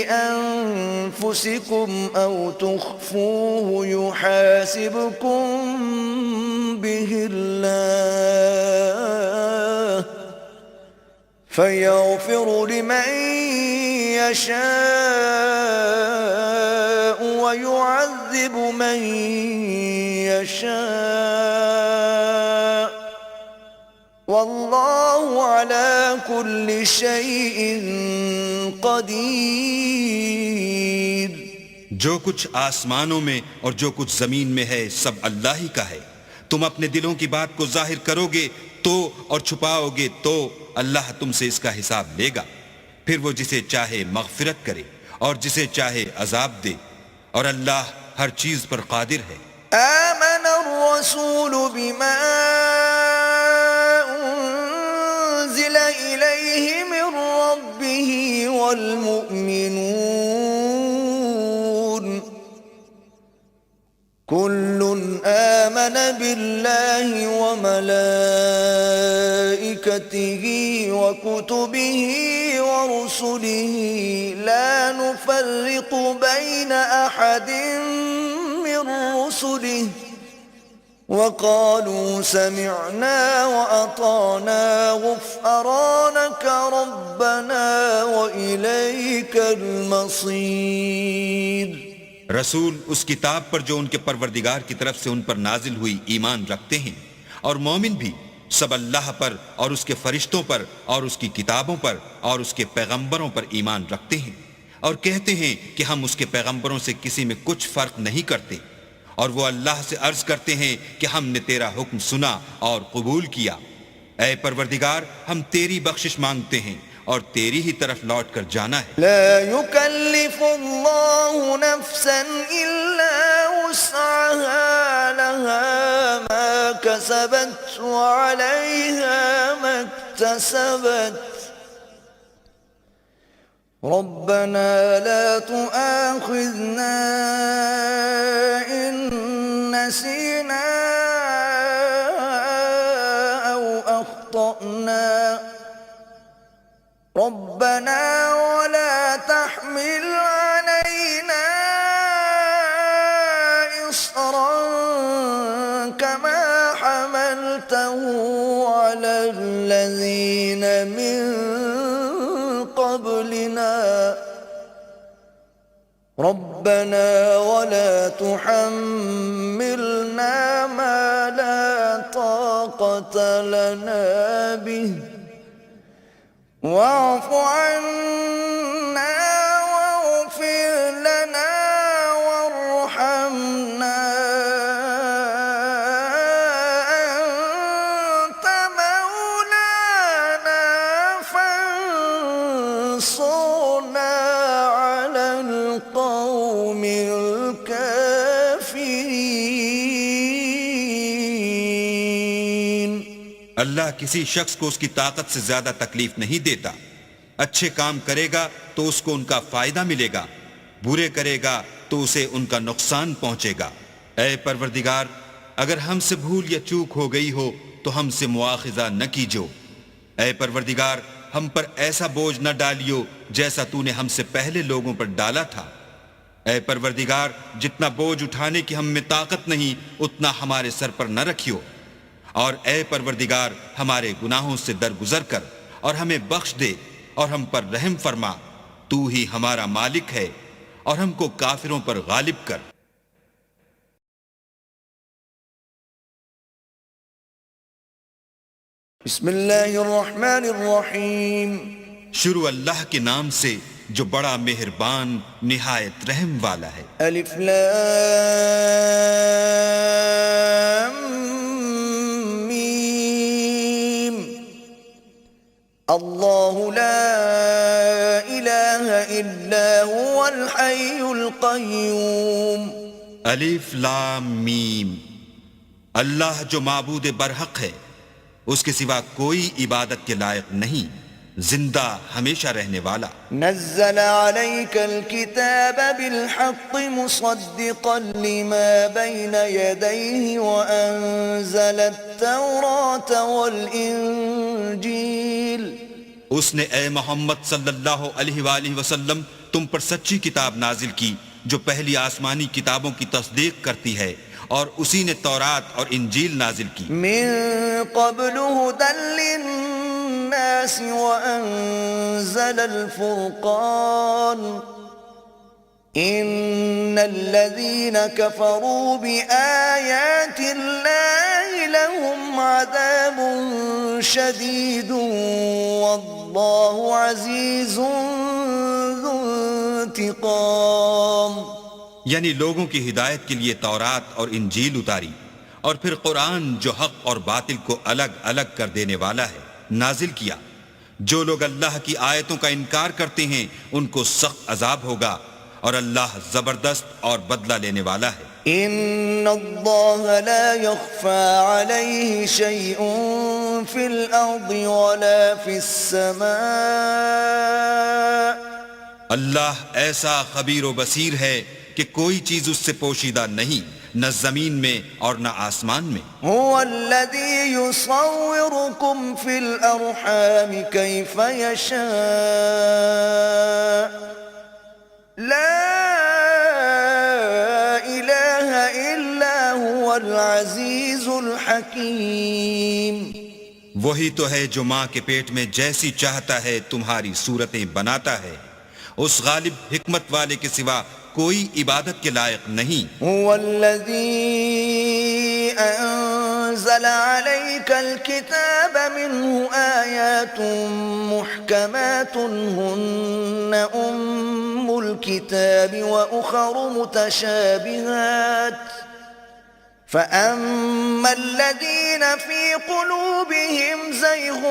أَنفُسِكُمْ أَوْ تُخْفُوهُ يُحَاسِبْكُم بِهِ اللَّهُ فَيَغْفِرُ لِمَن يَشَاءُ وَيُعَذِّبُ مَن يَشَاءُ واللہ علی کل شیء قدیر۔ جو کچھ آسمانوں میں اور جو کچھ زمین میں ہے سب اللہ ہی کا ہے۔ تم اپنے دلوں کی بات کو ظاہر کرو گے تو اور چھپاؤ گے تو اللہ تم سے اس کا حساب لے گا، پھر وہ جسے چاہے مغفرت کرے اور جسے چاہے عذاب دے، اور اللہ ہر چیز پر قادر ہے۔ آمن الرسول بما أنزل إليه من ربه والمؤمنون كل آمن بالله وملائكته وكتبه ورسله لا نفرق بين أحد من رسله وقالوا سمعنا وأطعنا غفرانك ربنا وإليك المصير۔ رسول اس کتاب پر جو ان کے پروردگار کی طرف سے ان پر نازل ہوئی ایمان رکھتے ہیں، اور مومن بھی سب اللہ پر اور اس کے فرشتوں پر اور اس کی کتابوں پر اور اس کے پیغمبروں پر ایمان رکھتے ہیں۔ اور کہتے ہیں کہ ہم اس کے پیغمبروں سے کسی میں کچھ فرق نہیں کرتے، اور وہ اللہ سے عرض کرتے ہیں کہ ہم نے تیرا حکم سنا اور قبول کیا۔ اے پروردگار، ہم تیری بخشش مانگتے ہیں اور تیری ہی طرف لوٹ کر جانا ہے۔ لا يكلف الله نفسا إلا وسعها، لها ما كسبت وعليها ما اكتسبت، ربنا لا تؤاخذنا إن نسينا أو أخطأنا، ربنا ولا تحمل علينا إصرا كما حملته على الذين من قبلنا، ربنا ولا تحملنا ما لا طاقة لنا به، واعف عنا واغفر لنا وارحمنا أنت مولانا فانصرنا على القوم الكافرين۔ اللہ کسی شخص کو اس کی طاقت سے زیادہ تکلیف نہیں دیتا۔ اچھے کام کرے گا تو اس کو ان کا فائدہ ملے گا، برے کرے گا تو اسے ان کا نقصان پہنچے گا۔ اے پروردگار، اگر ہم سے بھول یا چوک ہو گئی ہو تو ہم سے مواخذہ نہ کیجو۔ اے پروردگار، ہم پر ایسا بوجھ نہ ڈالیو جیسا تو نے ہم سے پہلے لوگوں پر ڈالا تھا۔ اے پروردگار، جتنا بوجھ اٹھانے کی ہم میں طاقت نہیں اتنا ہمارے سر پر نہ رکھیو، اور اے پروردگار ہمارے گناہوں سے درگزر کر اور ہمیں بخش دے اور ہم پر رحم فرما، تو ہی ہمارا مالک ہے اور ہم کو کافروں پر غالب کر۔ بسم اللہ الرحمن الرحیم۔ شروع اللہ کے نام سے جو بڑا مہربان نہایت رحم والا ہے۔ الف لام میم۔ اللہ لا الہ الا هو الحی القیوم۔ الف لام میم۔ اللہ جو معبود برحق ہے، اس کے سوا کوئی عبادت کے لائق نہیں، زندہ ہمیشہ رہنے والا۔ نزل عليك الكتاب بالحق مصدقا لما بين يديه وأنزل التوراة والإنجيل۔ اس نے اے محمد صلی اللہ علیہ وآلہ وسلم تم پر سچی کتاب نازل کی جو پہلی آسمانی کتابوں کی تصدیق کرتی ہے، اور اسی نے تورات اور انجیل نازل کی۔ من قبل هدى للناس وأنزل الفرقان، إن الذين كفروا بآيات الله لهم عذاب شديد والله عزيز ذو انتقام۔ یعنی لوگوں کی ہدایت کے لیے تورات اور انجیل اتاری، اور پھر قرآن جو حق اور باطل کو الگ الگ کر دینے والا ہے نازل کیا۔ جو لوگ اللہ کی آیتوں کا انکار کرتے ہیں ان کو سخت عذاب ہوگا، اور اللہ زبردست اور بدلہ لینے والا ہے۔ ان اللہ لا يخفى عليه شيء في الارض ولا في السماء۔ اللہ ایسا خبیر و بصیر ہے کہ کوئی چیز اس سے پوشیدہ نہیں، نہ زمین میں اور نہ آسمان میں۔ هو الذي يصوركم في الارحام كيف يشاء، لا الہ الا هو العزیز الحکیم۔ وہی تو ہے جو ماں کے پیٹ میں جیسی چاہتا ہے تمہاری صورتیں بناتا ہے، اس غالب حکمت والے کے سوا کوئی عبادت کے لائق نہیں۔ هو الذي انزل عليك الكتاب منه آيات محكمات هن الكتاب وأخر متشابهات فأما الذين في قلوبهم زيغ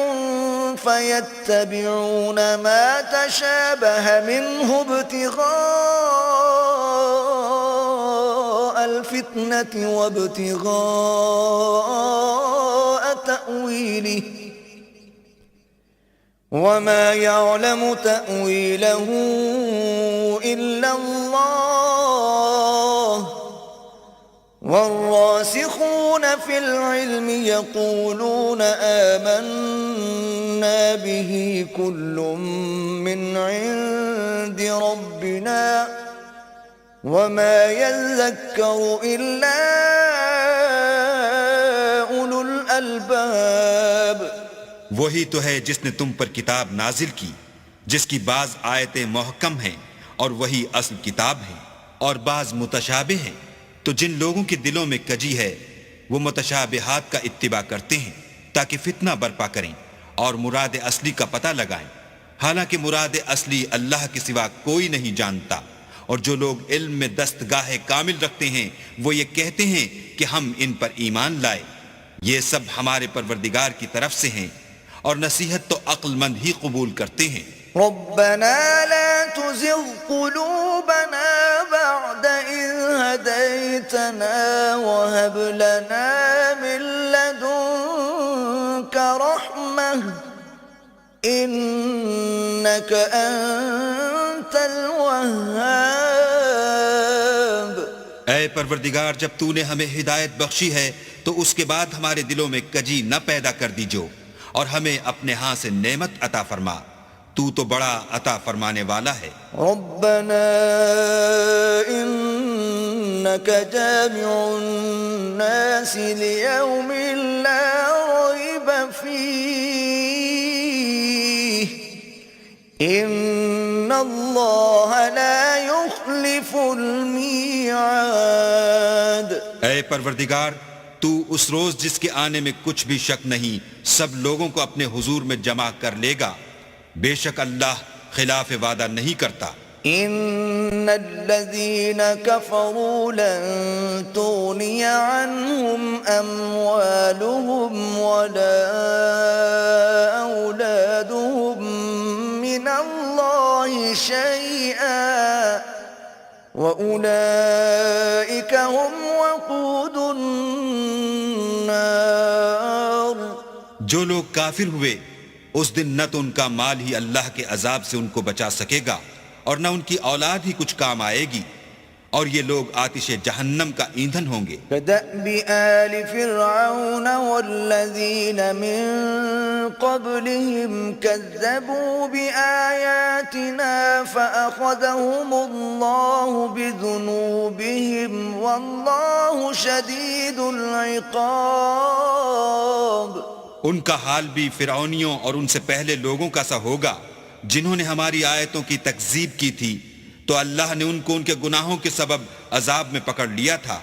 فيتبعون ما تشابه منه ابتغاء الفتنة وابتغاء تأويله وما يعلم تأويله إلا الله والراسخون في العلم يقولون آمنا به كل من عند ربنا وما يذكر إلا أولو الألباب وہی تو ہے جس نے تم پر کتاب نازل کی جس کی بعض آیتیں محکم ہیں اور وہی اصل کتاب ہے اور بعض متشابہ ہیں تو جن لوگوں کے دلوں میں کجی ہے وہ متشابہات کا اتباع کرتے ہیں تاکہ فتنہ برپا کریں اور مراد اصلی کا پتہ لگائیں، حالانکہ مراد اصلی اللہ کے سوا کوئی نہیں جانتا۔ اور جو لوگ علم میں دستگاہ کامل رکھتے ہیں وہ یہ کہتے ہیں کہ ہم ان پر ایمان لائے، یہ سب ہمارے پروردگار کی طرف سے ہیں اور نصیحت تو عقل مند ہی قبول کرتے ہیں۔ ربنا لا تزغ قلوبنا بعد إذ هديتنا وهب لنا من لدنك رحمة إنك أنت الوهاب۔ اے پروردگار، جب تو نے ہمیں ہدایت بخشی ہے تو اس کے بعد ہمارے دلوں میں کجی نہ پیدا کر دیجو اور ہمیں اپنے ہاں سے نعمت عطا فرما، تو تو بڑا عطا فرمانے والا ہے۔ ربنا انك جامع الناس ليوم لا ريب فيه ان الله لا يخلف الميعاد۔ اے پروردگار، تو اس روز جس کے آنے میں کچھ بھی شک نہیں سب لوگوں کو اپنے حضور میں جمع کر لے گا، بے شک اللہ خلاف وعدہ نہیں کرتا۔ ان الذين كفروا لن تغني عنهم اموالهم ولا اولادهم من الله شيئا واولئك هم وقود النار۔ جو لوگ کافر ہوئے اس دن نہ تو ان کا مال ہی اللہ کے عذاب سے ان کو بچا سکے گا اور نہ ان کی اولاد ہی کچھ کام آئے گی، اور یہ لوگ آتش جہنم کا ایندھن ہوں گے۔ كدأب آل فرعون والذين من قبلهم كذبوا بآياتنا فأخذهم الله بذنوبهم والله شديد العقاب۔ ان کا حال بھی فرعونیوں اور ان سے پہلے لوگوں کا سا ہوگا جنہوں نے ہماری آیتوں کی تکذیب کی تھی، تو اللہ نے ان کو ان کے گناہوں کے سبب عذاب میں پکڑ لیا تھا،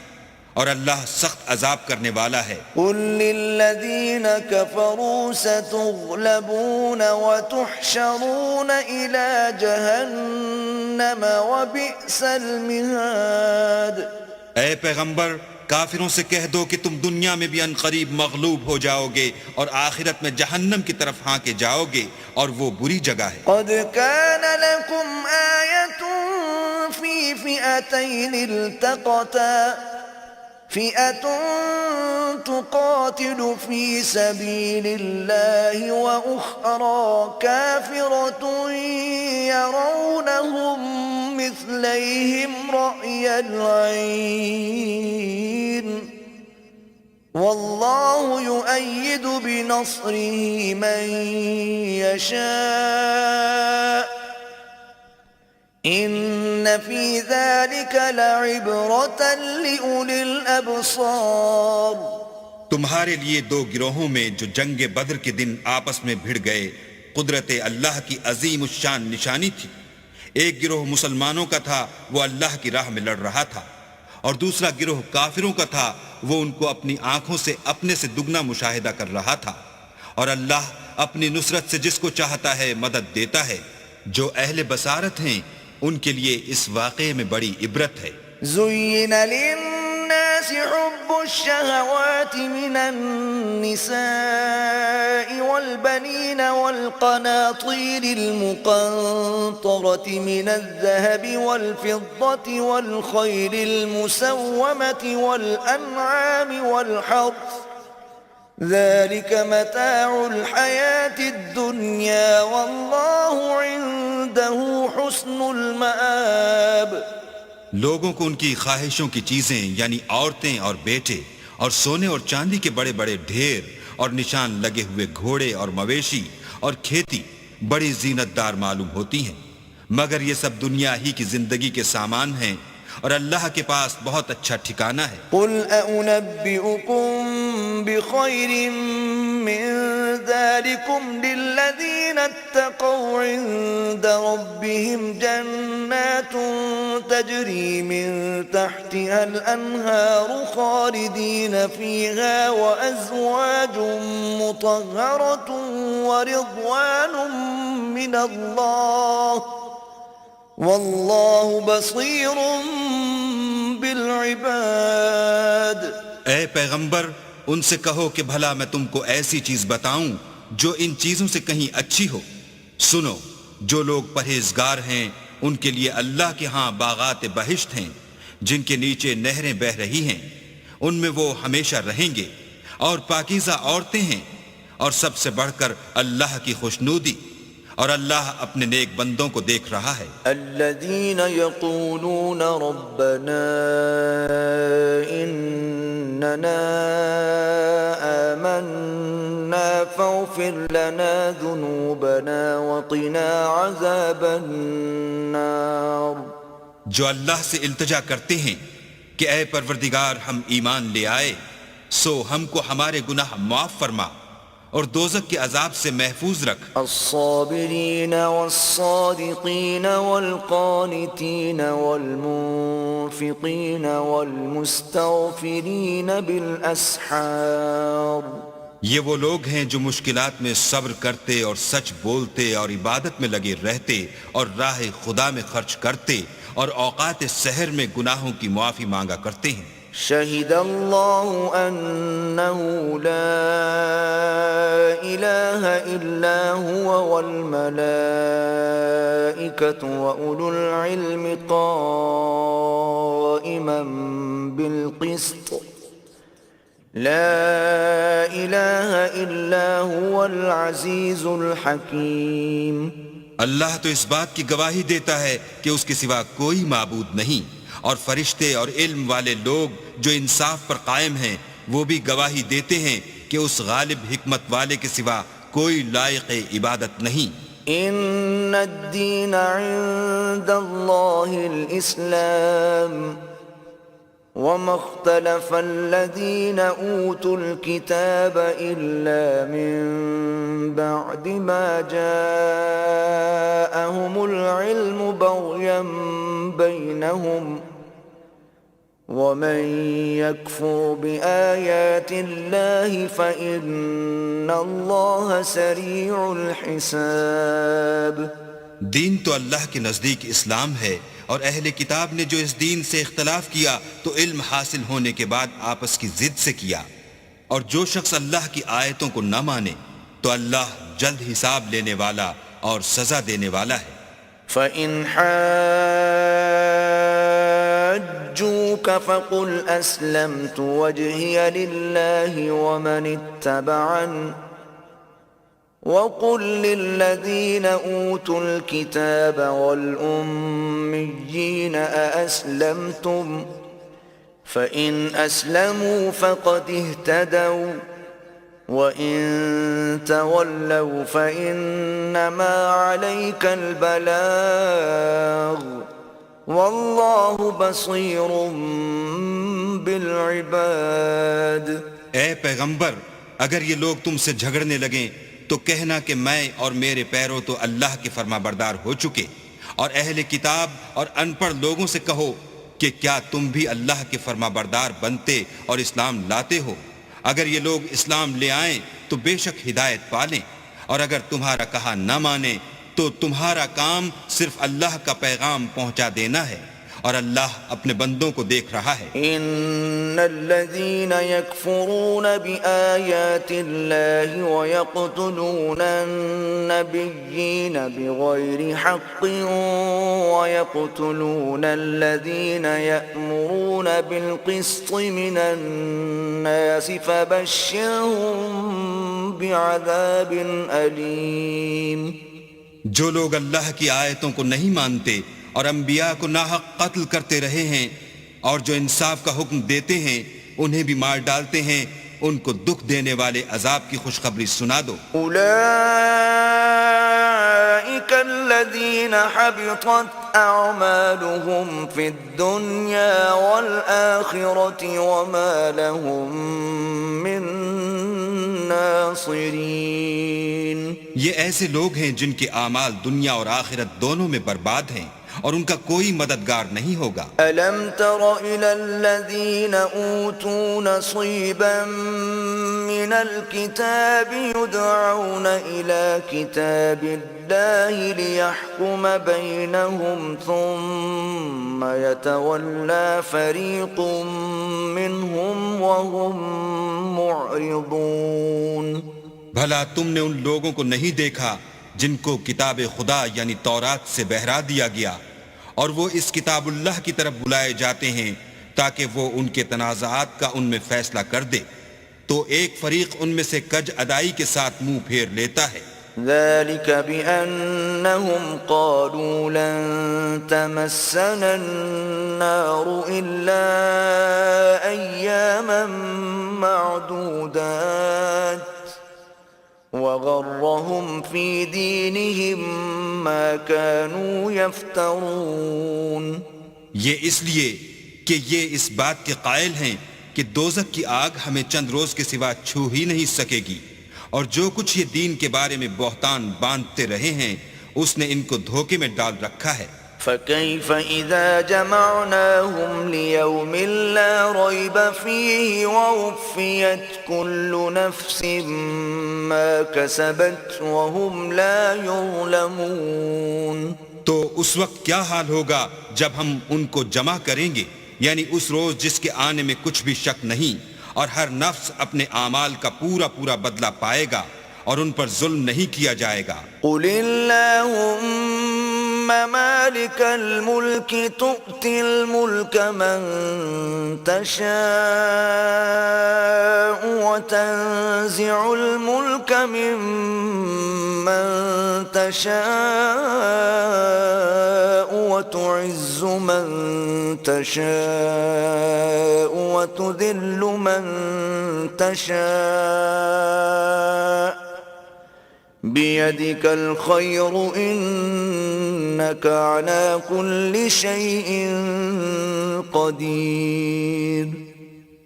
اور اللہ سخت عذاب کرنے والا ہے۔ قل للذين كفروا ستغلبون وتحشرون إلى جهنم وبئس المهاد۔ اے پیغمبر، کافروں سے کہہ دو کہ تم دنیا میں بھی عنقریب مغلوب ہو جاؤ گے اور آخرت میں جہنم کی طرف ہانکے جاؤ گے، اور وہ بری جگہ ہے۔ قد كان لكم آية في فئتين التقتا فئة تقاتل في سبيل الله وأخرى كافرة يرونهم مثليهم رأي العين والله يؤيد بنصره من يشاء ان في ذلك لعبرة لأولي الأبصار۔ تمہارے لیے دو گروہوں میں جو جنگ بدر کے دن آپس میں بھڑ گئے قدرت اللہ کی عظیم الشان نشانی تھی۔ ایک گروہ مسلمانوں کا تھا، وہ اللہ کی راہ میں لڑ رہا تھا، اور دوسرا گروہ کافروں کا تھا، وہ ان کو اپنی آنکھوں سے اپنے سے دگنا مشاہدہ کر رہا تھا۔ اور اللہ اپنی نصرت سے جس کو چاہتا ہے مدد دیتا ہے۔ جو اہل بصارت ہیں ان کے لیے اس واقعے میں بڑی عبرت ہے۔ زين للناس حب الشهوات من النساء والبنين والقناطير المقنطرة من الذهب والفضة والخيل المسومة والأنعام والحرث ذلك متاع الحياة الدنيا والله عنده حسن المآب۔ لوگوں کو ان کی خواہشوں کی چیزیں یعنی عورتیں اور بیٹے اور سونے اور چاندی کے بڑے بڑے ڈھیر اور نشان لگے ہوئے گھوڑے اور مویشی اور کھیتی بڑی زینت دار معلوم ہوتی ہیں، مگر یہ سب دنیا ہی کی زندگی کے سامان ہیں اور اللہ کے پاس بہت اچھا ٹھکانہ ہے۔ قل أنبئكم بخير من ذلكم للذين اتقوا عند ربهم جنات تجري من تحتها الأنهار خالدين فيها وأزواج مطهرة ورضوان من الله واللہ بصیر بالعباد۔ اے پیغمبر ان سے کہو کہ بھلا میں تم کو ایسی چیز بتاؤں جو ان چیزوں سے کہیں اچھی ہو۔ سنو، جو لوگ پرہیزگار ہیں ان کے لیے اللہ کے ہاں باغات بہشت ہیں جن کے نیچے نہریں بہہ رہی ہیں، ان میں وہ ہمیشہ رہیں گے، اور پاکیزہ عورتیں ہیں، اور سب سے بڑھ کر اللہ کی خوشنودی، اور اللہ اپنے نیک بندوں کو دیکھ رہا ہے۔ الذين يقولون ربنا إننا آمنا فاغفر لنا ذنوبنا وقنا عذاب النار۔ جو اللہ سے التجا کرتے ہیں کہ اے پروردگار ہم ایمان لے آئے سو ہم کو ہمارے گناہ معاف فرما اور دوزخ کے عذاب سے محفوظ رکھ۔ الصابرین والصادقین والقانتین والمنفقین والمستغفرین بالاسحار۔ یہ وہ لوگ ہیں جو مشکلات میں صبر کرتے اور سچ بولتے اور عبادت میں لگے رہتے اور راہ خدا میں خرچ کرتے اور اوقات سحر میں گناہوں کی معافی مانگا کرتے ہیں۔ شہد اللہ انہ لا الہ الا هو والملائکۃ واولو العلم قائما بالقسط لا الہ الا هو العزیز الحکیم۔ اللہ تو اس بات کی گواہی دیتا ہے کہ اس کے سوا کوئی معبود نہیں، اور فرشتے اور علم والے لوگ جو انصاف پر قائم ہیں وہ بھی گواہی دیتے ہیں کہ اس غالب حکمت والے کے سوا کوئی لائق عبادت نہیں۔ ان الدین عند اللہ الاسلام وما اختلف الذين اوتوا الكتاب الا من بعد ما جاءهم العلم بغيا بينهم ومن يكفر بآيات الله فإن الله سريع الحساب۔ دین تو اللہ کے نزدیک اسلام ہے، اور اہل کتاب نے جو اس دین سے اختلاف کیا تو علم حاصل ہونے کے بعد آپس کی ضد سے کیا، اور جو شخص اللہ کی آیتوں کو نہ مانے تو اللہ جلد حساب لینے والا اور سزا دینے والا ہے۔ فَإِنْ حَاجُّوكَ فَقُلْ أَسْلَمْتُ وَجْهِيَ لِلَّهِ وَمَنِ اتَّبَعَنِ وَقُلْ لِلَّذِينَ أُوتُوا الْكِتَابَ وَالْأُمِّيِّينَ أَأَسْلَمْتُمْ فَإِنْ أَسْلَمُوا فَقَدِ اهْتَدَوْا وَإِن تَوَلَّوْا فَإِنَّمَا عَلَيْكَ الْبَلَاغُ وَاللَّهُ بَصِيرٌ بِالْعِبَادِ۔ اے پیغمبر، اگر یہ لوگ تم سے جھگڑنے لگیں تو کہنا کہ میں اور میرے پیرو تو اللہ کے فرما بردار ہو چکے، اور اہل کتاب اور ان پڑھ لوگوں سے کہو کہ کیا تم بھی اللہ کے فرما بردار بنتے اور اسلام لاتے ہو؟ اگر یہ لوگ اسلام لے آئیں تو بے شک ہدایت پالیں، اور اگر تمہارا کہا نہ مانے تو تمہارا کام صرف اللہ کا پیغام پہنچا دینا ہے، اور اللہ اپنے بندوں کو دیکھ رہا ہے۔ ان الذين يكفرون بآيات الله ويقتلون النبيين بغير حق ويقتلون الذين يأمرون بالقسط من الناس فبشرهم بعذاب أليم۔ جو لوگ اللہ کی آیتوں کو نہیں مانتے اور انبیاء کو ناحق قتل کرتے رہے ہیں، اور جو انصاف کا حکم دیتے ہیں انہیں بھی مار ڈالتے ہیں، ان کو دکھ دینے والے عذاب کی خوشخبری سنا دو۔ اولئک الذین حبطت اعمالهم فی الدنیا والآخرة وما لهم من ناصرین۔ یہ ایسے لوگ ہیں جن کے اعمال دنیا اور آخرت دونوں میں برباد ہیں، اور ان کا کوئی مددگار نہیں ہوگا۔ أَلَمْ تَرَ إِلَى الَّذِينَ أُوتُوا نَصِيبًا مِّنَ الْكِتَابِ يُدْعَوْنَ إِلَى كِتَابِ اللَّهِ لِيَحْكُمَ بَيْنَهُمْ ثُمَّ يَتَوَلَّى فَرِيقٌ مِّنْهُمْ وَهُمْ مُعْرِضُونَ۔ بھلا تم نے ان لوگوں کو نہیں دیکھا جن کو کتاب خدا یعنی تورات سے بہرا دیا گیا، اور وہ اس کتاب اللہ کی طرف بلائے جاتے ہیں تاکہ وہ ان کے تنازعات کا ان میں فیصلہ کر دے، تو ایک فریق ان میں سے کج ادائی کے ساتھ منہ پھیر لیتا ہے۔ ذلك بأنهم قالوا لن تمسنا النار إلا أياما معدودات وغرهم في دينهم ما كانوا يفترون۔ یہ اس لیے کہ یہ اس بات کے قائل ہیں کہ دوزخ کی آگ ہمیں چند روز کے سوا چھو ہی نہیں سکے گی، اور جو کچھ یہ دین کے بارے میں بہتان باندھتے رہے ہیں اس نے ان کو دھوکے میں ڈال رکھا ہے۔ فكيف إذا جمعناهم ليوم لا ريب فيه ووفيت كل نفس ما كسبت وهم لا يظلمون۔ تو اس وقت کیا حال ہوگا جب ہم ان کو جمع کریں گے، یعنی اس روز جس کے آنے میں کچھ بھی شک نہیں، اور ہر نفس اپنے اعمال کا پورا پورا بدلہ پائے گا، اور ان پر ظلم نہیں کیا جائے گا۔ قل اللهم مالك الملك تؤتي الملك من تشاء وتنزع الملك ممن تشاء وتعز من تشاء وتذل من تشاء بيدك الخير إنك على كل شيء قدير۔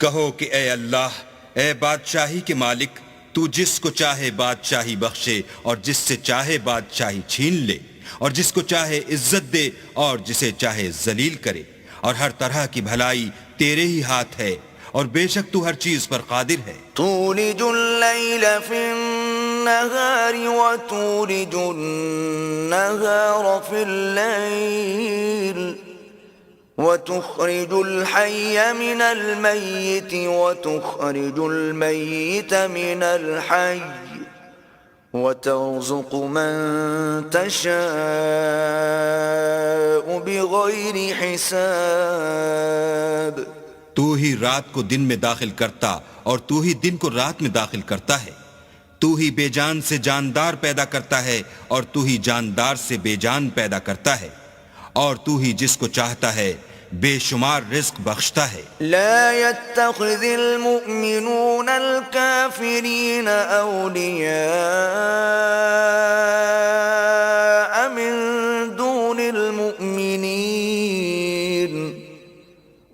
کہو کہ اے اللہ، اے بادشاہی کے مالک، تو جس کو چاہے بادشاہی بخشے اور جس سے چاہے بادشاہی چھین لے، اور جس کو چاہے عزت دے اور جسے چاہے ذلیل کرے، اور ہر طرح کی بھلائی تیرے ہی ہاتھ ہے، اور بے شک تو ہر چیز پر قادر ہے۔ تولج الليل في النهار وتولج النهار في الليل وتخرج الحي من الميت وتخرج الميت من الحي وترزق من تشاء بغير حساب۔ تو ہی رات کو دن میں داخل کرتا اور تو ہی دن کو رات میں داخل کرتا ہے، تو ہی بے جان سے جاندار پیدا کرتا ہے اور تو ہی جاندار سے بے جان پیدا کرتا ہے، اور تو ہی جس کو چاہتا ہے بے شمار رزق بخشتا ہے۔ لا يتخذ المؤمنون الكافرين أولياء من دون المؤمنين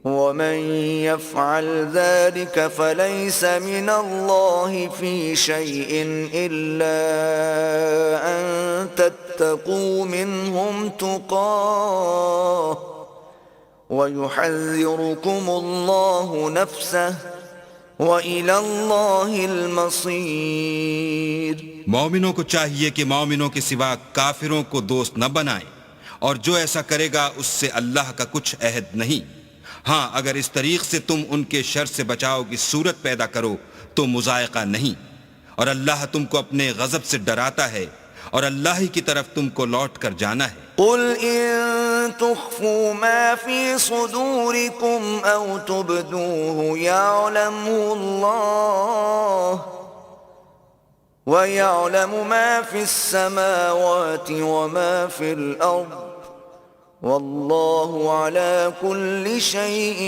ومن يفعل ذلك فليس من الله في شيء إلا أن تتقوا منهم تقاه ويحذركم الله نفسه وَإِلَى اللَّهِ الْمَصِيرُ۔ مومنوں کو چاہیے کہ مومنوں کے سوا کافروں کو دوست نہ بنائیں، اور جو ایسا کرے گا اس سے اللہ کا کچھ عہد نہیں۔ ہاں اگر اس طریق سے تم ان کے شر سے بچاؤ کی صورت پیدا کرو تو مضائقہ نہیں، اور اللہ تم کو اپنے غضب سے ڈراتا ہے، اور اللہ ہی کی طرف تم کو لوٹ کر جانا ہے۔ قل إن تخفوا ما في صدوركم أو تبدوه يعلمه الله ويعلم ما في السماوات وما في الأرض والله على كل شيء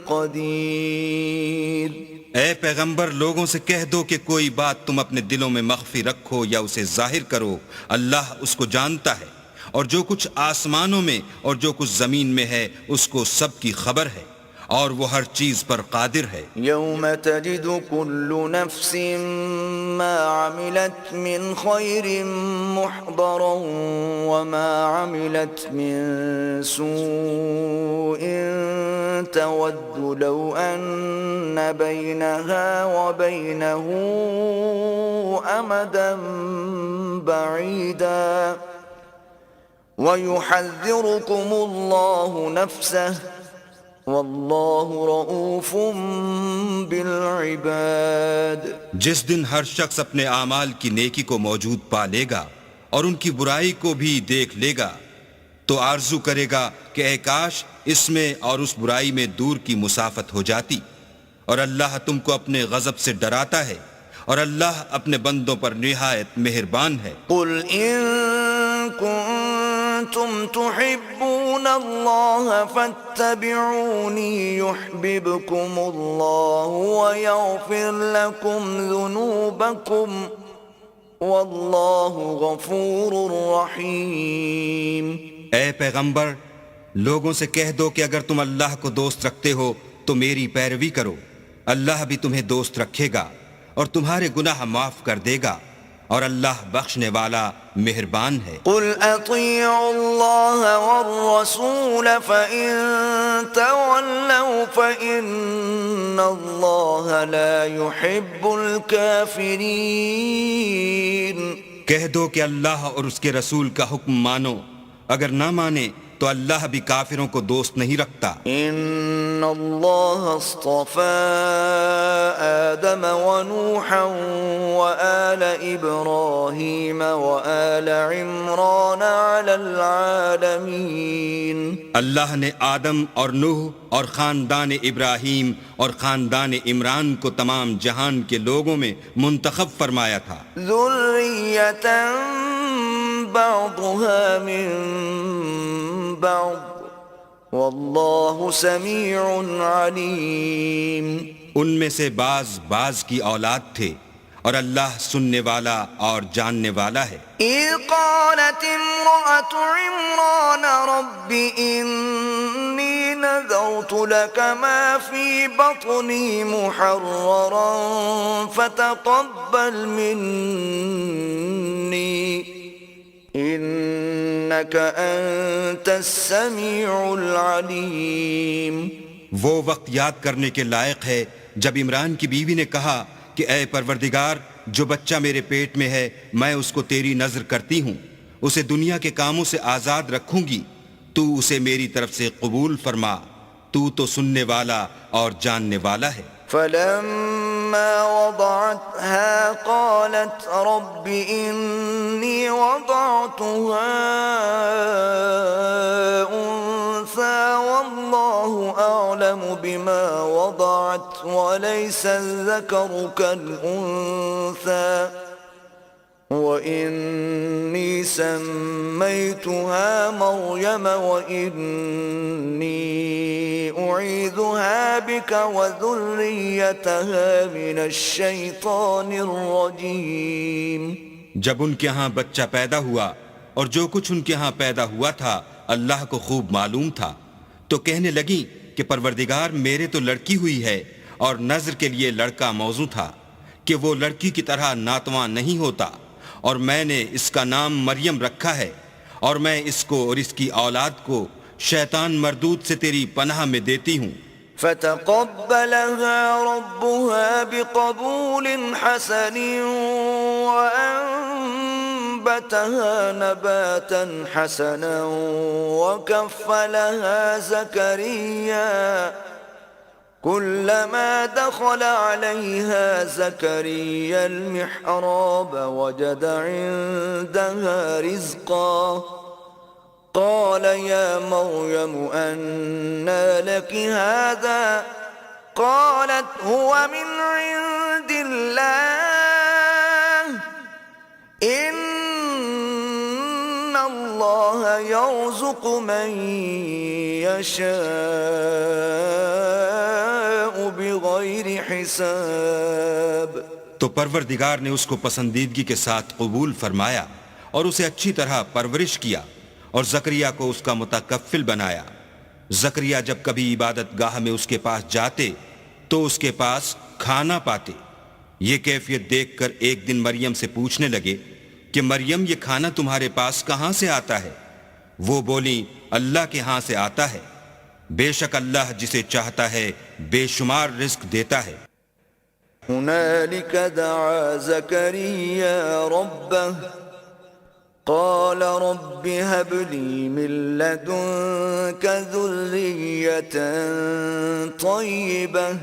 قدير۔ اے پیغمبر لوگوں سے کہہ دو کہ کوئی بات تم اپنے دلوں میں مخفی رکھو یا اسے ظاہر کرو، اللہ اس کو جانتا ہے، اور جو کچھ آسمانوں میں اور جو کچھ زمین میں ہے اس کو سب کی خبر ہے، اور وہ ہر چیز پر قادر ہے۔ يوم تجد كل نفس ما عملت من خير محضرا وما عملت من سوء تود لو أن بينها وبينه أمدا بعيدا ويحذركم الله نفسه واللہ رؤوف بالعباد۔ جس دن ہر شخص اپنے اعمال کی نیکی کو موجود پا لے گا اور ان کی برائی کو بھی دیکھ لے گا تو آرزو کرے گا کہ اے کاش اس میں اور اس برائی میں دور کی مسافت ہو جاتی، اور اللہ تم کو اپنے غضب سے ڈراتا ہے، اور اللہ اپنے بندوں پر نہایت مہربان ہے۔ قل ان کنتم تحبون اللہ فاتبعونی یحببکم اللہ ویغفر لکم ذنوبکم واللہ غفور رحیم۔ اے پیغمبر لوگوں سے کہہ دو کہ اگر تم اللہ کو دوست رکھتے ہو تو میری پیروی کرو، اللہ بھی تمہیں دوست رکھے گا اور تمہارے گناہ معاف کر دے گا، اور اللہ بخشنے والا مہربان ہے۔ قل اطیعوا اللہ والرسول فإن تولوا فإن اللہ لا يحب الكافرین۔ کہہ دو کہ اللہ اور اس کے رسول کا حکم مانو، اگر نہ مانے تو اللہ بھی کافروں کو دوست نہیں رکھتا۔ ان اللہ اصطفى آدم ونوحا وآل ابراہیم وآل عمران علی العالمین۔ اللہ نے آدم اور نوح اور خاندان ابراہیم اور خاندان عمران کو تمام جہان کے لوگوں میں منتخب فرمایا تھا۔ ذریۃ بعضها من بعض واللہ سمیع علیم۔ ان میں سے بعض کی اولاد تھے، اور اللہ سننے والا اور جاننے والا ہے۔ اذ قالت امرأة عمران رب انی نذرت لك ما في بطني محررا فتقبل مني انك انت السمیع العلیم۔ وہ وقت یاد کرنے کے لائق ہے جب عمران کی بیوی نے کہا کہ اے پروردگار، جو بچہ میرے پیٹ میں ہے میں اس کو تیری نذر کرتی ہوں، اسے دنیا کے کاموں سے آزاد رکھوں گی، تو اسے میری طرف سے قبول فرما، تو سننے والا اور جاننے والا ہے۔ فلما وضعتها قالت رب إني وضعتها أنثى والله أعلم بما وضعت وليس الذكر كالأنثى وإني سميتها مريم وإني أعيذها بك وذريتها من الشيطان الرجيم۔ جب ان کے ہاں بچہ پیدا ہوا اور جو کچھ ان کے ہاں پیدا ہوا تھا اللہ کو خوب معلوم تھا، تو کہنے لگی کہ پروردگار میرے تو لڑکی ہوئی ہے، اور نذر کے لیے لڑکا موضوع تھا کہ وہ لڑکی کی طرح ناتواں نہیں ہوتا، اور میں نے اس کا نام مریم رکھا ہے، اور میں اس کو اور اس کی اولاد کو شیطان مردود سے تیری پناہ میں دیتی ہوں۔ فتقبلها ربها بقبول حسن وأنبتها نباتا حسنا وكفلها زكريا كلما دخل عليها زكريا المحراب وجد عندها رزقا قال يا مريم أنى لك هذا قالت هو من عند الله إن الله يرزق من يشاء بغير حساب. تو پروردگار نے اس کو پسندیدگی کے ساتھ قبول فرمایا اور اسے اچھی طرح پرورش کیا اور زکریا کو اس کا متکفل بنایا. زکریا جب کبھی عبادت گاہ میں اس کے پاس جاتے تو اس کے پاس کھانا پاتے. یہ کیفیت دیکھ کر ایک دن مریم سے پوچھنے لگے کہ مریم یہ کھانا تمہارے پاس کہاں سے آتا ہے؟ وہ بولی اللہ کے ہاں سے آتا ہے. بے شک اللہ جسے چاہتا ہے بے شمار رزق دیتا ہے. هنالك دعا زكريا ربه قال رب هب لي من لدنك ذرية طيبة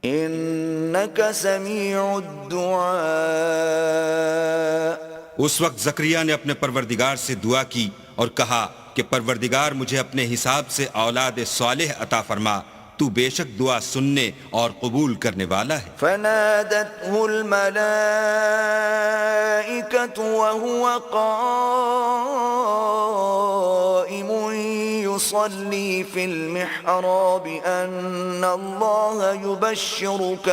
إنك سميع الدعاء. اس وقت زکریا نے اپنے پروردگار سے دعا کی اور کہا کہ پروردگار مجھے اپنے حساب سے اولاد صالح عطا فرما، تو بے شک دعا سننے اور قبول کرنے والا ہے. فنادته الملائكة وهو قائم يصلي في المحراب أن الله يبشرك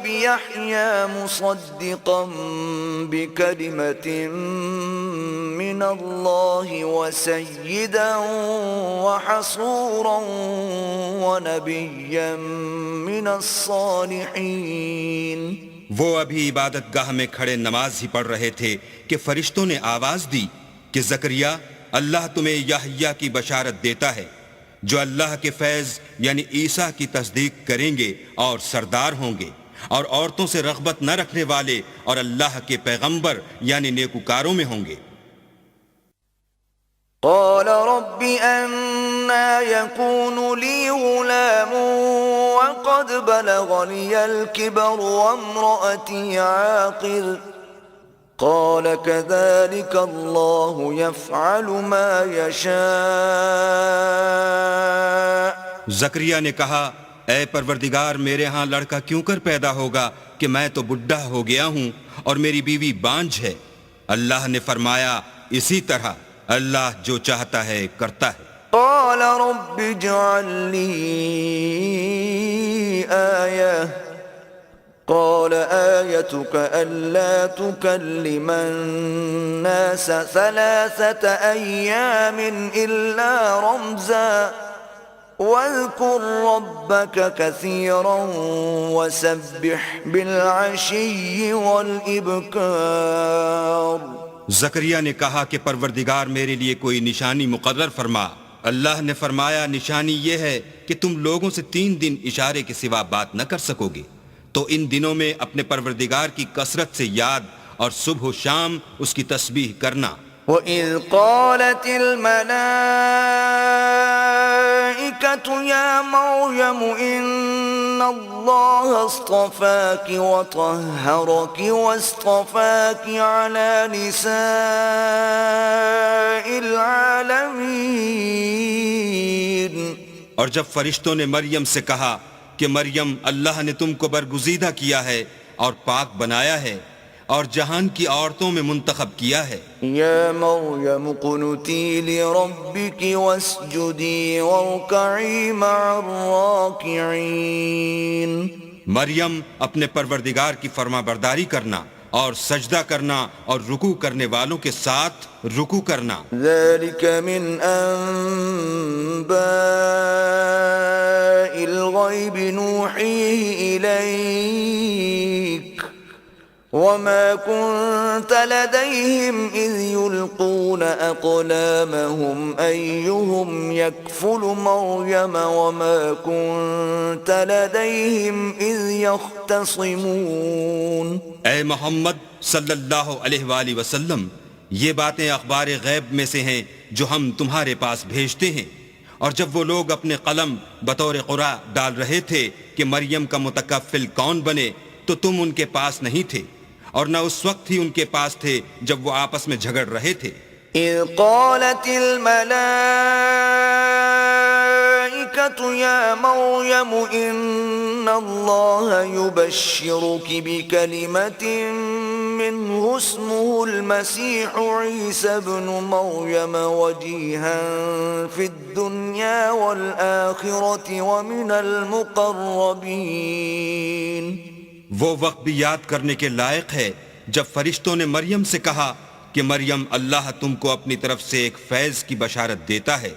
بيحيى مصدقا بكلمة من الله وسيدا وحصورا ونبيا من الصالحين. وہ ابھی عبادت گاہ میں کھڑے نماز ہی پڑھ رہے تھے کہ فرشتوں نے آواز دی کہ زکریا اللہ تمہیں یحییٰ کی بشارت دیتا ہے جو اللہ کے فیض یعنی عیسیٰ کی تصدیق کریں گے اور سردار ہوں گے اور عورتوں سے رغبت نہ رکھنے والے اور اللہ کے پیغمبر یعنی نیکوکاروں میں ہوں گے. قال رب أنا يكون لي غلام وقد بلغني الكبر وامرأتي عاقر قال كذلك الله يفعل ما يشاء. زکریا نے کہا اے پروردگار میرے ہاں لڑکا کیوں کر پیدا ہوگا کہ میں تو بڈھا ہو گیا ہوں اور میری بیوی بانجھ ہے. اللہ نے فرمایا اسی طرح اللہ جو چاہتا ہے کرتا ہے. قال رب اجعل لي آية قال آيتك ألا تكلم الناس 3 أيام إلا رمزا واذكر ربك كثيرا وسبح بالعشي والإبكار. زکریا نے کہا کہ پروردگار میرے لیے کوئی نشانی مقرر فرما. اللہ نے فرمایا نشانی یہ ہے کہ تم لوگوں سے 3 دن اشارے کے سوا بات نہ کر سکو گے، تو ان دنوں میں اپنے پروردگار کی کثرت سے یاد اور صبح و شام اس کی تسبیح کرنا. وَإِذْ قَالَتِ الْمَلَائِكَةُ يَا مَرْيَمُ إِنَّ اللَّهَ اصْطَفَاكِ وَطَهَّرَكِ وَاصْطَفَاكِ عَلَى نِسَاءِ الْعَالَمِينَ. اور جب فرشتوں نے مریم سے کہا کہ مریم اللہ نے تم کو برگزیدہ کیا ہے اور پاک بنایا ہے اور جہان کی عورتوں میں منتخب کیا ہے. یا مریم قنتی لربک واسجدی وارکعی مع الراکعین. مریم اپنے پروردگار کی فرما برداری کرنا اور سجدہ کرنا اور رکوع کرنے والوں کے ساتھ رکوع کرنا. ذلك من انباء الغیب نوحیہ الیک وما كنت لديهم إذ يلقون أقلامهم أيهم يكفل مريم وما كنت لديهم إذ يختصمون. اے محمد صلی اللہ علیہ وآلہ وسلم، یہ باتیں اخبار غیب میں سے ہیں جو ہم تمہارے پاس بھیجتے ہیں، اور جب وہ لوگ اپنے قلم بطور قرعہ ڈال رہے تھے کہ مریم کا متکفل کون بنے تو تم ان کے پاس نہیں تھے، اور نہ اس وقت ہی ان کے پاس تھے جب وہ آپس میں جھگڑ رہے تھے. إذ قالت الملائكة يا مريم إن الله يبشرك بكلمة منه اسمه المسيح عيسى ابن مريم وجيها في الدنيا والآخرة ومن المقربين. وہ وقت بھی یاد کرنے کے لائق ہے جب فرشتوں نے مریم سے کہا کہ مریم، اللہ تم کو اپنی طرف سے ایک فیض کی بشارت دیتا ہے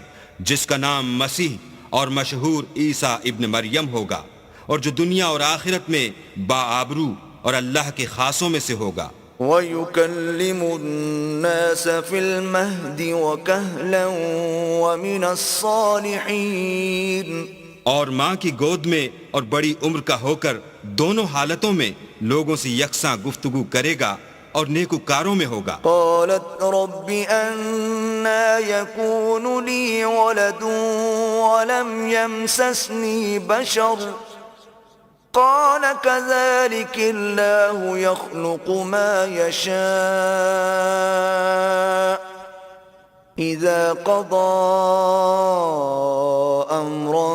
جس کا نام مسیح اور مشہور عیسیٰ ابن مریم ہوگا، اور جو دنیا اور آخرت میں باآبرو اور اللہ کے خاصوں میں سے ہوگا. وَيُكَلِّمُ النَّاسَ فِي الْمَهْدِ وَكَهْلًا وَمِنَ الصَّالِحِينَ. اور ماں کی گود میں اور بڑی عمر کا ہو کر دونوں حالتوں میں لوگوں سے یکساں گفتگو کرے گا اور نیکوکاروں میں ہوگا. قالت رب أَنَّى يَكُونُ لِي وَلَدٌ وَلَمْ يَمْسَسْنِي بَشَرٌ قال كذلك الله يخلق ما يشاء إذا قضى أمرا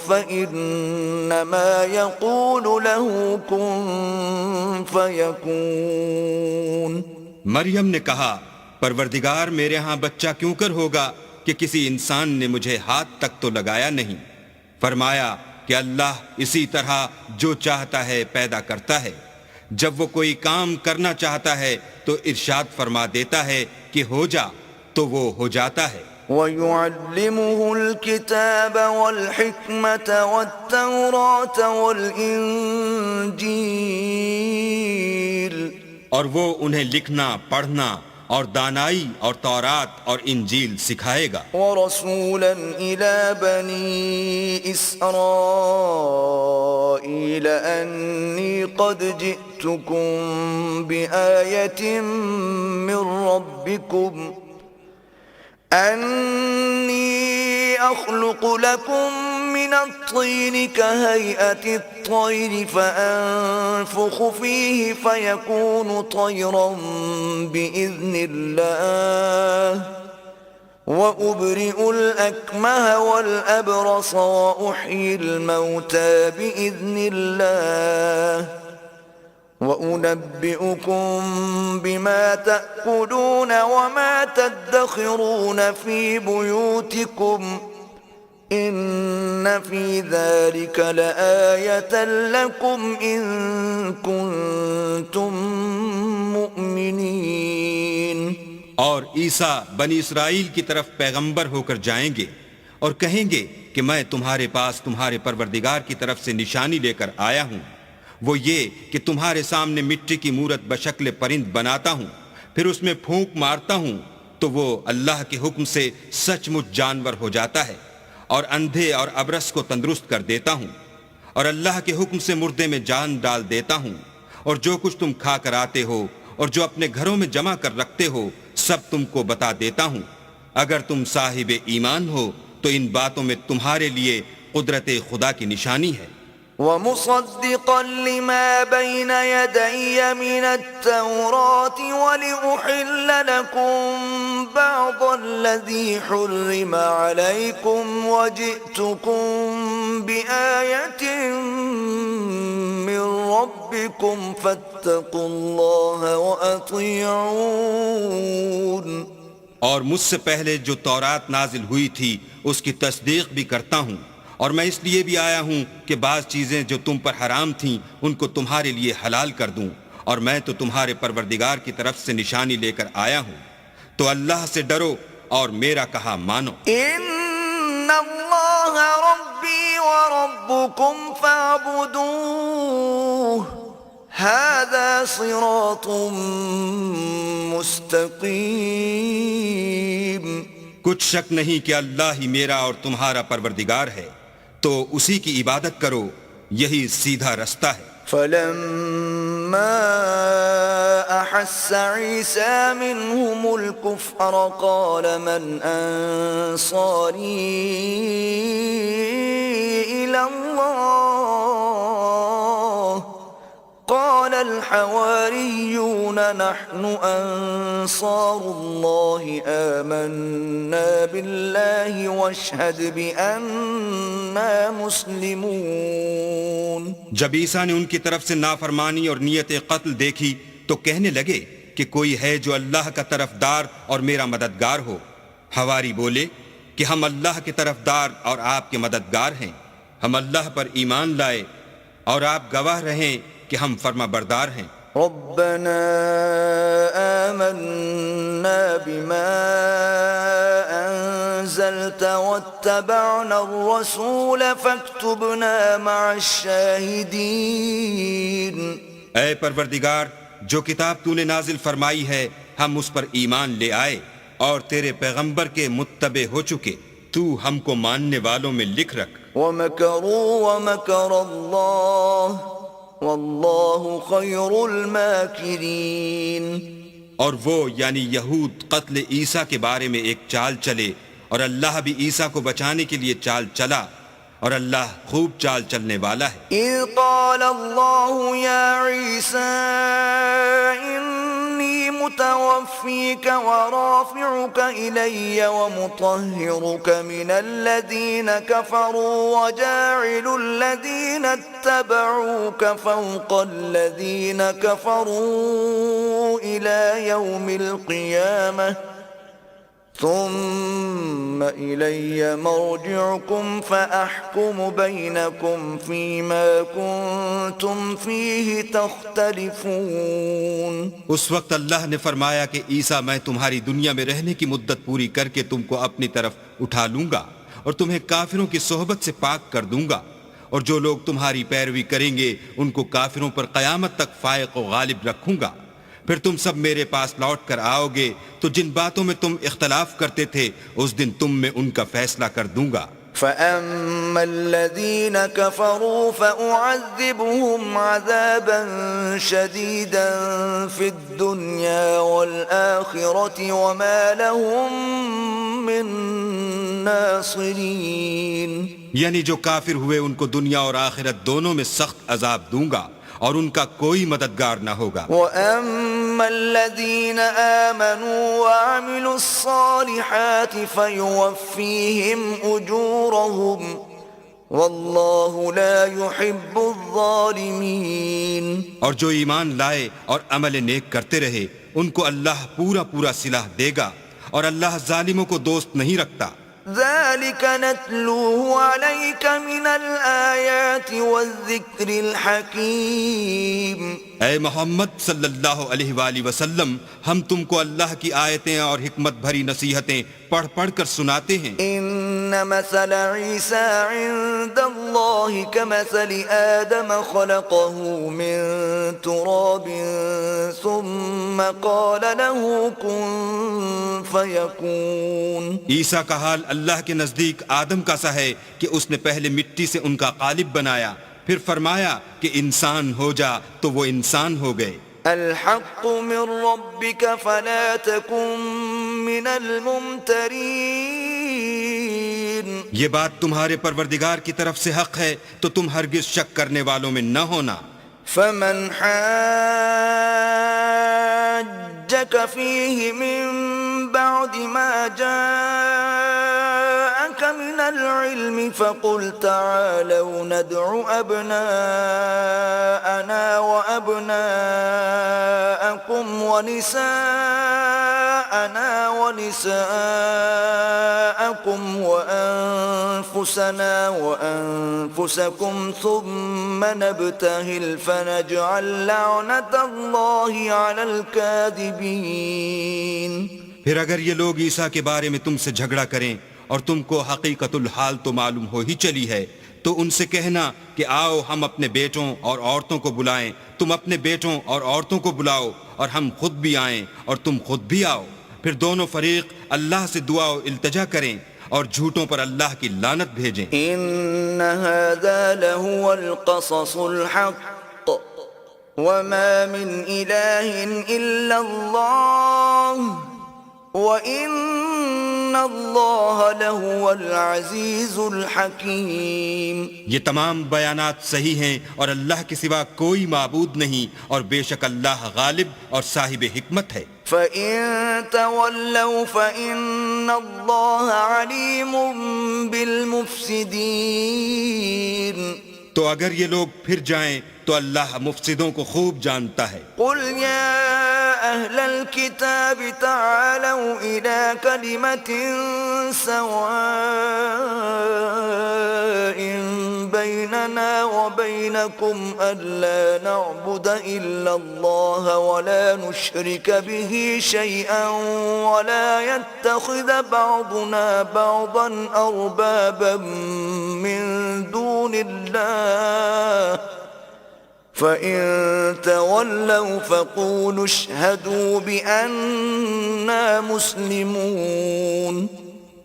فإنما يقول له كن فيكون. مریم نے کہا، پروردگار میرے ہاں بچہ کیوں کر ہوگا کہ کسی انسان نے مجھے ہاتھ تک تو لگایا نہیں. فرمایا کہ اللہ اسی طرح جو چاہتا ہے پیدا کرتا ہے، جب وہ کوئی کام کرنا چاہتا ہے تو ارشاد فرما دیتا ہے کہ ہو جا تو وہ ہو جاتا ہے. وَيُعَلِّمُهُ الْكِتَابَ وَالْحِكْمَةَ وَالتَّوْرَاةَ وَالْإِنْجِيلَ. اور وہ انہیں لکھنا، پڑھنا اور دانائی اور تورات اور انجیل سکھائے گا. وَرَسُولًا إِلَى بَنِي إِسْرَائِيلَ أَنِّي قَدْ جِئْتُكُمْ بِآيَةٍ مِّن رَّبِّكُمْ أَنِّي أَخْلُقُ لَكُم مِّنَ الطِّينِ كَهَيْئَةِ الطَّيْرِ فَأَنفُخُ فِيهِ فَيَكُونُ طَيْرًا بِإِذْنِ اللَّهِ وَأُبْرِئُ الْأَكْمَهَ وَالْأَبْرَصَ وَأُحْيِي الْمَوْتَى بِإِذْنِ اللَّهِ وَأُنَبِّئُكُم بِمَا تَأْكُلُونَ وَمَا تَدَّخِرُونَ فِي بُيُوتِكُمْ إِنَّ فِي ذَلِكَ لَآيَةً لَكُمْ إِن كُنتُم مُّؤْمِنِينَ. اور عیسیٰ بنی اسرائیل کی طرف پیغمبر ہو کر جائیں گے اور کہیں گے کہ میں تمہارے پاس تمہارے پروردگار کی طرف سے نشانی لے کر آیا ہوں، وہ یہ کہ تمہارے سامنے مٹی کی مورت بشکل پرند بناتا ہوں، پھر اس میں پھونک مارتا ہوں تو وہ اللہ کے حکم سے سچ مچ جانور ہو جاتا ہے، اور اندھے اور ابرص کو تندرست کر دیتا ہوں، اور اللہ کے حکم سے مردے میں جان ڈال دیتا ہوں، اور جو کچھ تم کھا کر آتے ہو اور جو اپنے گھروں میں جمع کر رکھتے ہو سب تم کو بتا دیتا ہوں. اگر تم صاحب ایمان ہو تو ان باتوں میں تمہارے لیے قدرت خدا کی نشانی ہے. وَمُصَدِّقًا لِمَا بَيْنَ يَدَيَّ مِنَ التَّوْرَاةِ وَلِأُحِلَّ لَكُمْ بَعْضَ الَّذِي حُرِّمَ عَلَيْكُمْ وَجِئْتُكُمْ بِآيَةٍ مِّن رَّبِّكُمْ فَاتَّقُوا اللَّهَ وَأَطِيعُونِ. اور مجھ سے پہلے جو تورات نازل ہوئی تھی اس کی تصدیق بھی کرتا ہوں، اور میں اس لیے بھی آیا ہوں کہ بعض چیزیں جو تم پر حرام تھیں ان کو تمہارے لیے حلال کر دوں، اور میں تو تمہارے پروردگار کی طرف سے نشانی لے کر آیا ہوں. تو اللہ سے ڈرو اور میرا کہا مانو. إِنَّ اللَّهَ رَبِّي وَرَبُّكُمْ فَاعْبُدُوهُ هذا صراط مستقیم. کچھ شک نہیں کہ اللہ ہی میرا اور تمہارا پروردگار ہے، تو اسی کی عبادت کرو، یہی سیدھا رستہ ہے۔ فلما أحس عيسى منهم الكفر قال من أنصاري إلى الله قال الحواريون نحن أنصار الله آمنا بالله واشهد بأننا مسلمون۔ جب عیسیٰ نے ان کی طرف سے نافرمانی اور نیت قتل دیکھی تو کہنے لگے کہ کوئی ہے جو اللہ کا طرفدار اور میرا مددگار ہو۔ حواری بولے کہ ہم اللہ کے طرفدار اور آپ کے مددگار ہیں، ہم اللہ پر ایمان لائے اور آپ گواہ رہیں کہ ہم فرما بردار ہیں۔ ربنا آمنا بما أنزلت واتبعنا الرسول فاكتبنا مع الشاهدين۔ اے پروردگار، جو کتاب تو نے نازل فرمائی ہے ہم اس پر ایمان لے آئے اور تیرے پیغمبر کے متبع ہو چکے، تو ہم کو ماننے والوں میں لکھ رکھ۔ ومكروا ومكر الله والله خير الماكرين۔ اور وہ یعنی یہود قتل عیسیٰ کے بارے میں ایک چال چلے، اور اللہ بھی عیسیٰ کو بچانے کے لیے چال چلا، اور اللہ خوب چال چلنے والا ہے۔ اذ قال الله يا عيسى إني متوفيك ورافعك إلي ومطهرك من الذين كفروا وجاعل الذين اتبعوك فوق الذين كفروا إلى يوم القيامة ثم إلي مرجعكم فأحكم بينكم فيما كنتم فيه تختلفون۔ اس وقت اللہ نے فرمایا کہ عیسیٰ میں تمہاری دنیا میں رہنے کی مدت پوری کر کے تم کو اپنی طرف اٹھا لوں گا اور تمہیں کافروں کی صحبت سے پاک کر دوں گا، اور جو لوگ تمہاری پیروی کریں گے ان کو کافروں پر قیامت تک فائق و غالب رکھوں گا۔ پھر تم سب میرے پاس لوٹ کر آؤ گے تو جن باتوں میں تم اختلاف کرتے تھے اس دن تم میں ان کا فیصلہ کر دوں گا۔ فَأَمَّا الَّذِينَ كَفَرُوا فَأُعَذِّبُهُمْ عَذَابًا شَدِيدًا فِي الدُّنْيَا وَالْآخِرَةِ وَمَا لَهُم مِّن نَاصِرِينَ۔ یعنی جو کافر ہوئے ان کو دنیا اور آخرت دونوں میں سخت عذاب دوں گا اور ان کا کوئی مددگار نہ ہوگا۔ وَأَمَّا الَّذِينَ آمَنُوا وَعَمِلُوا الصَّالِحَاتِ فَيُوَفِّيهِمْ أُجُورَهُمْ وَاللَّهُ لَا يُحِبُّ الظَّالِمِينَ۔ اور جو ایمان لائے اور عمل نیک کرتے رہے ان کو اللہ پورا پورا صلاح دے گا، اور اللہ ظالموں کو دوست نہیں رکھتا۔ ذَلِكَ نَتْلُوهُ عَلَيْكَ مِنَ الْآيَاتِ وَالذِّكْرِ الْحَكِيمِ۔ اے محمد صلی اللہ علیہ وآلہ وسلم، ہم تم کو اللہ کی آیتیں اور حکمت بھری نصیحتیں پڑھ پڑھ کر سناتے ہیں۔ إِنَّ مَثَلَ عِيسَى عِندَ اللَّهِ كَمَثَلِ آدَمَ خَلَقَهُ مِن تُرَابٍ ثُمَّ قَالَ لَهُ كُن فَيَكُونُ۔ عیسیٰ کا حال اللہ کے نزدیک آدم کا سا ہے کہ اس نے پہلے مٹی سے ان کا قالب بنایا، پھر فرمایا کہ انسان ہو جا تو وہ انسان ہو گئے۔ الحق من ربك فلا تكن من الممترين۔ یہ بات تمہارے پروردگار کی طرف سے حق ہے تو تم ہرگز شک کرنے والوں میں نہ ہونا۔ فمن حاجك فيه من بعد ما جاءك من العلم فقل تعالوا ندع أبناءنا وأبناءكم ونساءنا ونساءكم وأنفسنا وأنفسكم ثم نبتهل فنجعل لعنة الله على الكاذبين۔ پھر اگر یہ لوگ عیسیٰ کے بارے میں تم سے جھگڑا کریں اور تم کو حقیقت الحال تو معلوم ہو ہی چلی ہے، تو ان سے کہنا کہ آؤ ہم اپنے بیٹوں اور عورتوں کو بلائیں، تم اپنے بیٹوں اور عورتوں کو بلاؤ اور ہم خود بھی آئیں اور تم خود بھی آؤ، پھر دونوں فریق اللہ سے دعا و التجا کریں اور جھوٹوں پر اللہ کی لعنت بھیجیں۔ إن هذا لهو القصص الحق وما من إله إلا الله وإن الله لهو العزيز الحكيم۔ یہ تمام بیانات صحیح ہیں اور اللہ کے سوا کوئی معبود نہیں، اور بے شک اللہ غالب اور صاحب حکمت ہے۔ فَإِن تَوَلَّوْا فَإِنَّ اللَّهَ عَلِيمٌ بِالْمُفْسِدِينَ۔ تو اگر یہ لوگ پھر جائیں تو اللہ مفسدوں کو خوب جانتا ہے۔ قُلْ يَا أَهْلَ الْكِتَابِ تَعَالَوْا إِلَى كَلِمَةٍ سَوَاءٍ بَيْنَنَا وَبَيْنَكُمْ أَلَّا نَعْبُدَ إِلَّا اللَّهَ وَلَا نُشْرِكَ بِهِ شَيْئًا وَلَا يَتَّخِذَ بَعْضُنَا بَعْضًا أَرْبَابًا مِّن دُونِ اللَّهِ فَإِن تَوَلَّوْا فَقُولُوا اشْهَدُوا بِأَنَّا مُسْلِمُونَ۔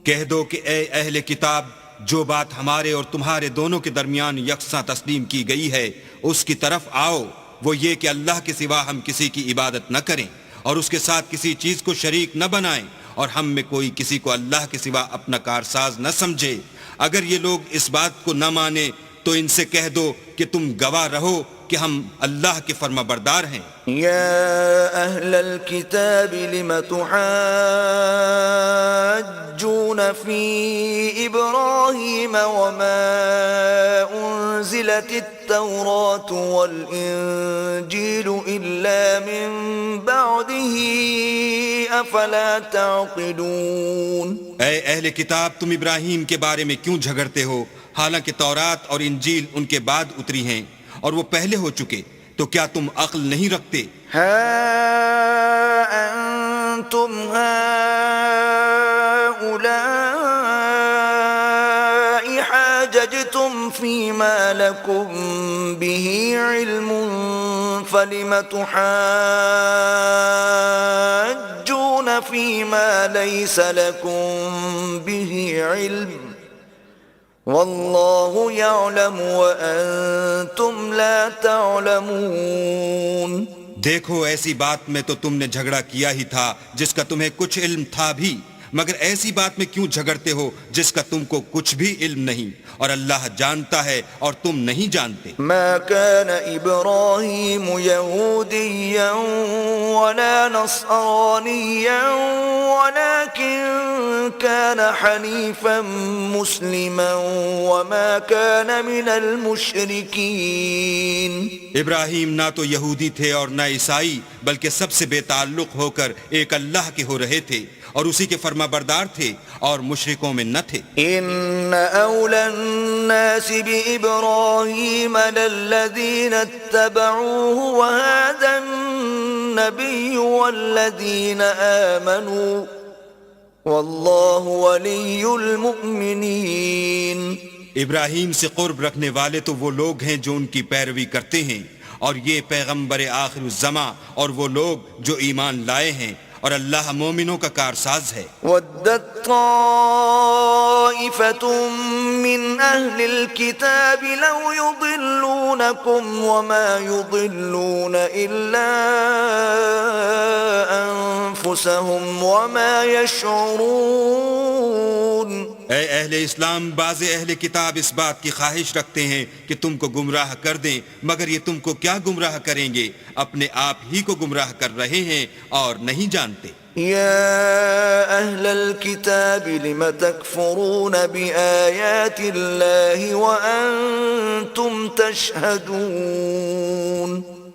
کہہ دو کہ اے اہل کتاب، جو بات ہمارے اور تمہارے دونوں کے درمیان یکساں تسلیم کی گئی ہے اس کی طرف آؤ، وہ یہ کہ اللہ کے سوا ہم کسی کی عبادت نہ کریں اور اس کے ساتھ کسی چیز کو شریک نہ بنائیں، اور ہم میں کوئی کسی کو اللہ کے سوا اپنا کارساز نہ سمجھے۔ اگر یہ لوگ اس بات کو نہ مانے تو ان سے کہہ دو کہ تم گواہ رہو کہ ہم اللہ کے فرما بردار ہیں۔ يا أهل الكتاب لم تحاجون في إبراهيم وما أنزلت التوراة والإنجيل إلا من بعده أفلا تعقلون۔ اے اہل کتاب، تم ابراہیم کے بارے میں کیوں جھگڑتے ہو، حالانکہ تورات اور انجیل ان کے بعد اتری ہیں اور وہ پہلے ہو چکے، تو کیا تم عقل نہیں رکھتے؟ ها أنتم هؤلاء حاججتم فيما لكم به علم فلم تحاجون فيما ليس لكم به علم واللہ یعلم وانتم لا تعلمون۔ دیکھو، ایسی بات میں تو تم نے جھگڑا کیا ہی تھا جس کا تمہیں کچھ علم تھا بھی، مگر ایسی بات میں کیوں جھگڑتے ہو جس کا تم کو کچھ بھی علم نہیں، اور اللہ جانتا ہے اور تم نہیں جانتے۔ ما كان ابراہیم یہودیا ولا نصرانیا ولكن كان حنیفا مسلما وما كان من المشرکین۔ ابراہیم نہ تو یہودی تھے اور نہ عیسائی، بلکہ سب سے بے تعلق ہو کر ایک اللہ کے ہو رہے تھے اور اسی کے فرما بردار تھے اور مشرکوں میں نہ تھے۔ ان اولا الناس بابراہیم للذین اتبعوه وهذا النبی والذین آمنوا واللہ ولی المؤمنین۔ ابراہیم سے قرب رکھنے والے تو وہ لوگ ہیں جو ان کی پیروی کرتے ہیں، اور یہ پیغمبر آخر الزماں اور وہ لوگ جو ایمان لائے ہیں، اور اللہ مومنوں کا کارساز ہے۔ وَدَّتْ طَائِفَةٌ مِّنْ أَهْلِ الْكِتَابِ لَوْ يُضِلُّونَكُمْ وَمَا يُضِلُّونَ إِلَّا أَنفُسَهُمْ وَمَا يَشْعُرُونَ۔ اے اہل اسلام، بعض اہل کتاب اس بات کی خواہش رکھتے ہیں کہ تم کو گمراہ کر دیں، مگر یہ تم کو کیا گمراہ کریں گے، اپنے آپ ہی کو گمراہ کر رہے ہیں اور نہیں جانتے۔ يا أهل الكتاب لم تكفرون بآيات الله وأنتم تشهدون۔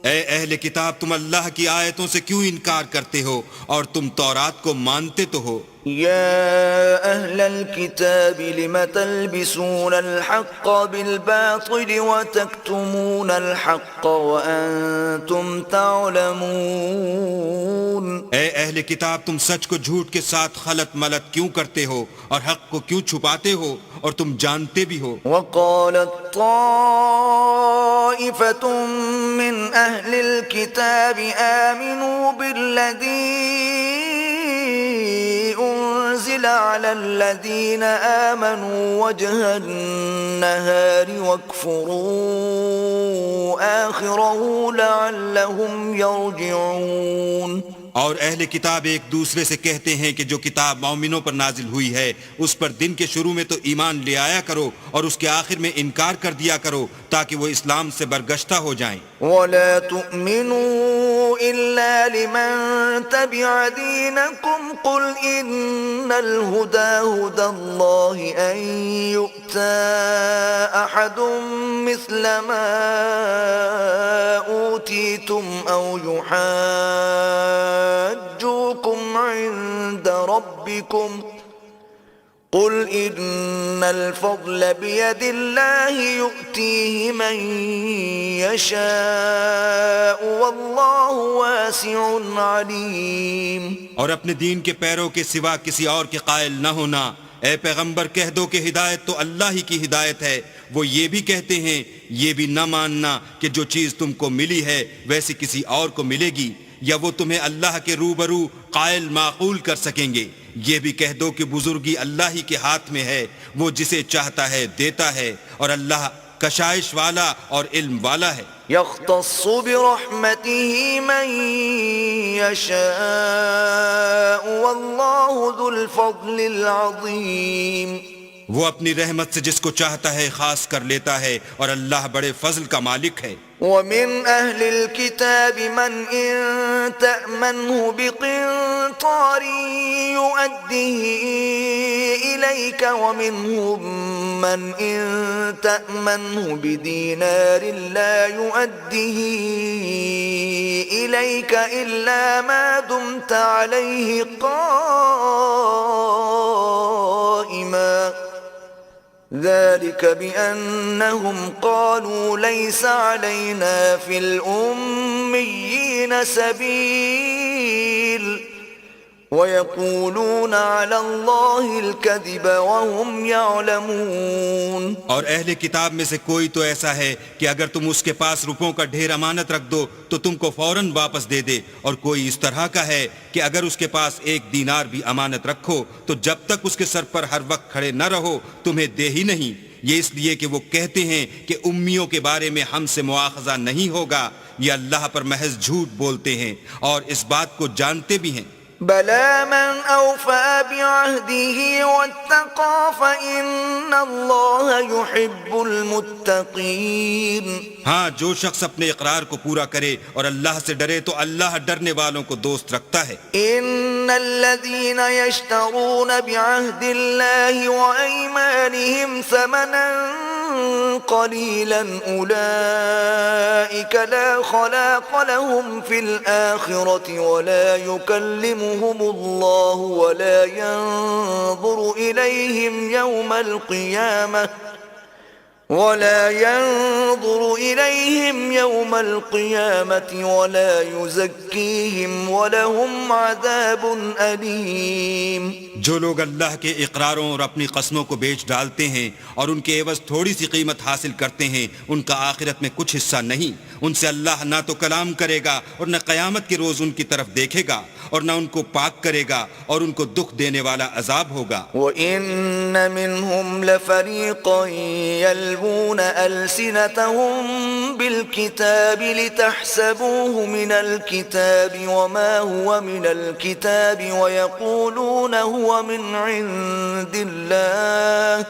اے اہل کتاب تم اللہ کی آیتوں سے کیوں انکار کرتے ہو اور تم تورات کو مانتے تو ہو؟ يا أهل الكتاب لم تلبسون الحق بالباطل وتكتمون الحق وأنتم تعلمون اے اہل کتاب تم سچ کو جھوٹ کے ساتھ خلط ملط کیوں کرتے ہو اور حق کو کیوں چھپاتے ہو اور تم جانتے بھی ہو؟ وقالت طائفة من أهل الكتاب آمنوا بالذي أنزل على الذين آمنوا وجه النهار واكفروا آخره لعلهم يرجعون. اور اہل کتاب ایک دوسرے سے کہتے ہیں کہ جو کتاب مومنوں پر نازل ہوئی ہے اس پر دن کے شروع میں تو ایمان لے آیا کرو اور اس کے آخر میں انکار کر دیا کرو تاکہ وہ اسلام سے برگشتہ ہو جائیں. ولا تؤمنوا إلا لمن تبع دينكم قل إن الهدى هدى الله أن يؤتى أحد مثل ما أوتيتم أو يحاجوكم عند ربكم قل إن الفضل بيد الله يؤتيه من يشاء والله واسع عليم. اور اپنے دین کے پیروں کے سوا کسی اور کے قائل نہ ہونا. اے پیغمبر کہہ دو کہ ہدایت تو اللہ ہی کی ہدایت ہے. وہ یہ بھی کہتے ہیں یہ بھی نہ ماننا کہ جو چیز تم کو ملی ہے ویسی کسی اور کو ملے گی یا وہ تمہیں اللہ کے روبرو قائل معقول کر سکیں گے. یہ بھی کہہ دو کہ بزرگی اللہ ہی کے ہاتھ میں ہے. وہ جسے چاہتا ہے دیتا ہے اور اللہ کشائش والا اور علم والا ہے. يختص برحمته من يشاء والله ذو الفضل العظيم. وہ اپنی رحمت سے جس کو چاہتا ہے خاص کر لیتا ہے اور اللہ بڑے فضل کا مالک ہے. ومن أهل الكتاب من إن تأمنه بقنطار يؤديه إليك ومنهم من إن تأمنه بدينار لا يؤديه إليك إلا ما دمت عليه قائما ذلك بأنهم قالوا ليس علينا في الأميين سبيل ويقولون على الله الكذب وهم يعلمون. اور اہل کتاب میں سے کوئی تو ایسا ہے کہ اگر تم اس کے پاس روپوں کا ڈھیر امانت رکھ دو تو تم کو فوراً واپس دے دے اور کوئی اس طرح کا ہے کہ اگر اس کے پاس 1 دینار بھی امانت رکھو تو جب تک اس کے سر پر ہر وقت کھڑے نہ رہو تمہیں دے ہی نہیں. یہ اس لیے کہ وہ کہتے ہیں کہ امیوں کے بارے میں ہم سے مواخذہ نہیں ہوگا. یہ اللہ پر محض جھوٹ بولتے ہیں اور اس بات کو جانتے بھی ہیں. بلى من أوفى بعهده واتقى فإن الله يحب المتقين. ہاں جو شخص اپنے اقرار کو پورا کرے اور اللہ سے ڈرے تو اللہ ڈرنے والوں کو دوست رکھتا ہے. إن الذين يشترون بعهد الله وأيمانهم ثمنا قليلا أولئك لا خلاق لهم في الآخرة ولا يكلمهم الله ولا ينظر إليهم يوم القيامة ولا يزكيهم ولهم عذاب أليم. جو لوگ اللہ کے اقراروں اور اپنی قسموں کو بیچ ڈالتے ہیں اور ان کے عوض تھوڑی سی قیمت حاصل کرتے ہیں ان کا آخرت میں کچھ حصہ نہیں. ان سے اللہ نہ تو کلام کرے گا اور نہ قیامت کے روز ان کی طرف دیکھے گا اور نہ ان کو پاک کرے گا اور ان کو دکھ دینے والا عذاب ہوگا. وَإِنَّ مِنْهُمْ لَفَرِيقًا يَلْوُونَ أَلْسِنَتَهُمْ بِالْكِتَابِ لِتَحْسَبُوهُ مِنَ الْكِتَابِ وَمَا هُوَ مِنَ الْكِتَابِ وَيَقُولُونَ هُوَ مِنْ عِنْدِ اللَّهِ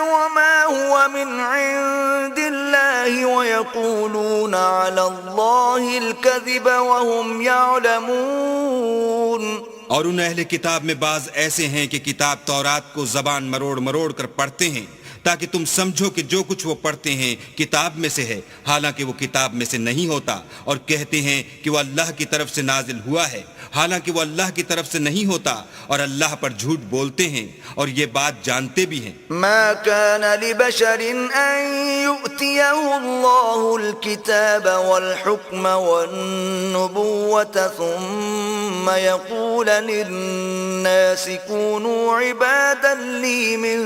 وما هو من عند الله ويقولون على الله الكذب وهم يعلمون. اور ان اہل کتاب میں بعض ایسے ہیں کہ کتاب تورات کو زبان مروڑ مروڑ کر پڑھتے ہیں تاکہ تم سمجھو کہ جو کچھ وہ پڑھتے ہیں کتاب میں سے ہے، حالانکہ وہ کتاب میں سے نہیں ہوتا، اور کہتے ہیں کہ وہ اللہ کی طرف سے نازل ہوا ہے، حالانکہ وہ اللہ کی طرف سے نہیں ہوتا، اور اللہ پر جھوٹ بولتے ہیں اور یہ بات جانتے بھی ہیں۔ ما كان لبشر أن يؤتيه الله الكتاب والحكم والنبوة ثم يقول للناس كونوا عبادا لي من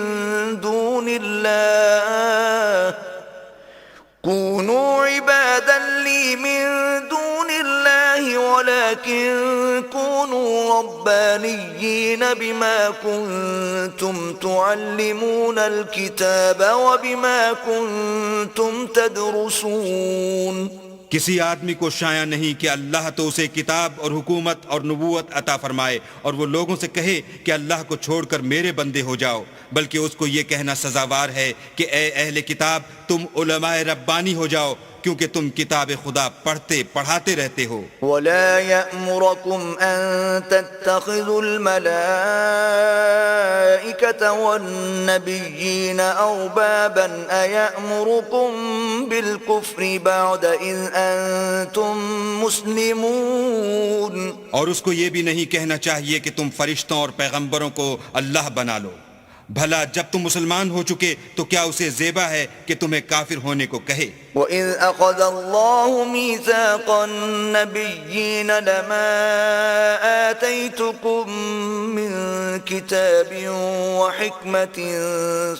دون الله ولكن كونوا ربانيين بما كنتم تعلمون الكتاب وبما كنتم تدرسون۔ کسی آدمی کو شایع نہیں کہ اللہ تو اسے کتاب اور حکومت اور نبوت عطا فرمائے اور وہ لوگوں سے کہے کہ اللہ کو چھوڑ کر میرے بندے ہو جاؤ، بلکہ اس کو یہ کہنا سزاوار ہے کہ اے اہل کتاب تم علماء ربانی ہو جاؤ، کیونکہ تم کتاب خدا پڑھتے پڑھاتے رہتے ہو۔ ولا يأمركم أن تتخذوا الملائكة والنبيين أربابا أيأمركم بالكفر بعد إذ أنتم مسلمون۔ اور اس کو یہ بھی نہیں کہنا چاہیے کہ تم فرشتوں اور پیغمبروں کو اللہ بنا لو، بھلا جب تم مسلمان ہو چکے تو کیا اسے زیبا ہے کہ تمہیں کافر ہونے کو کہے۔ وَإِذْ أَخَذَ اللَّهُ مِيثَاقَ النَّبِيِّينَ لَمَا آتَيْتُكُم مِّن كِتَابٍ وَحِكْمَةٍ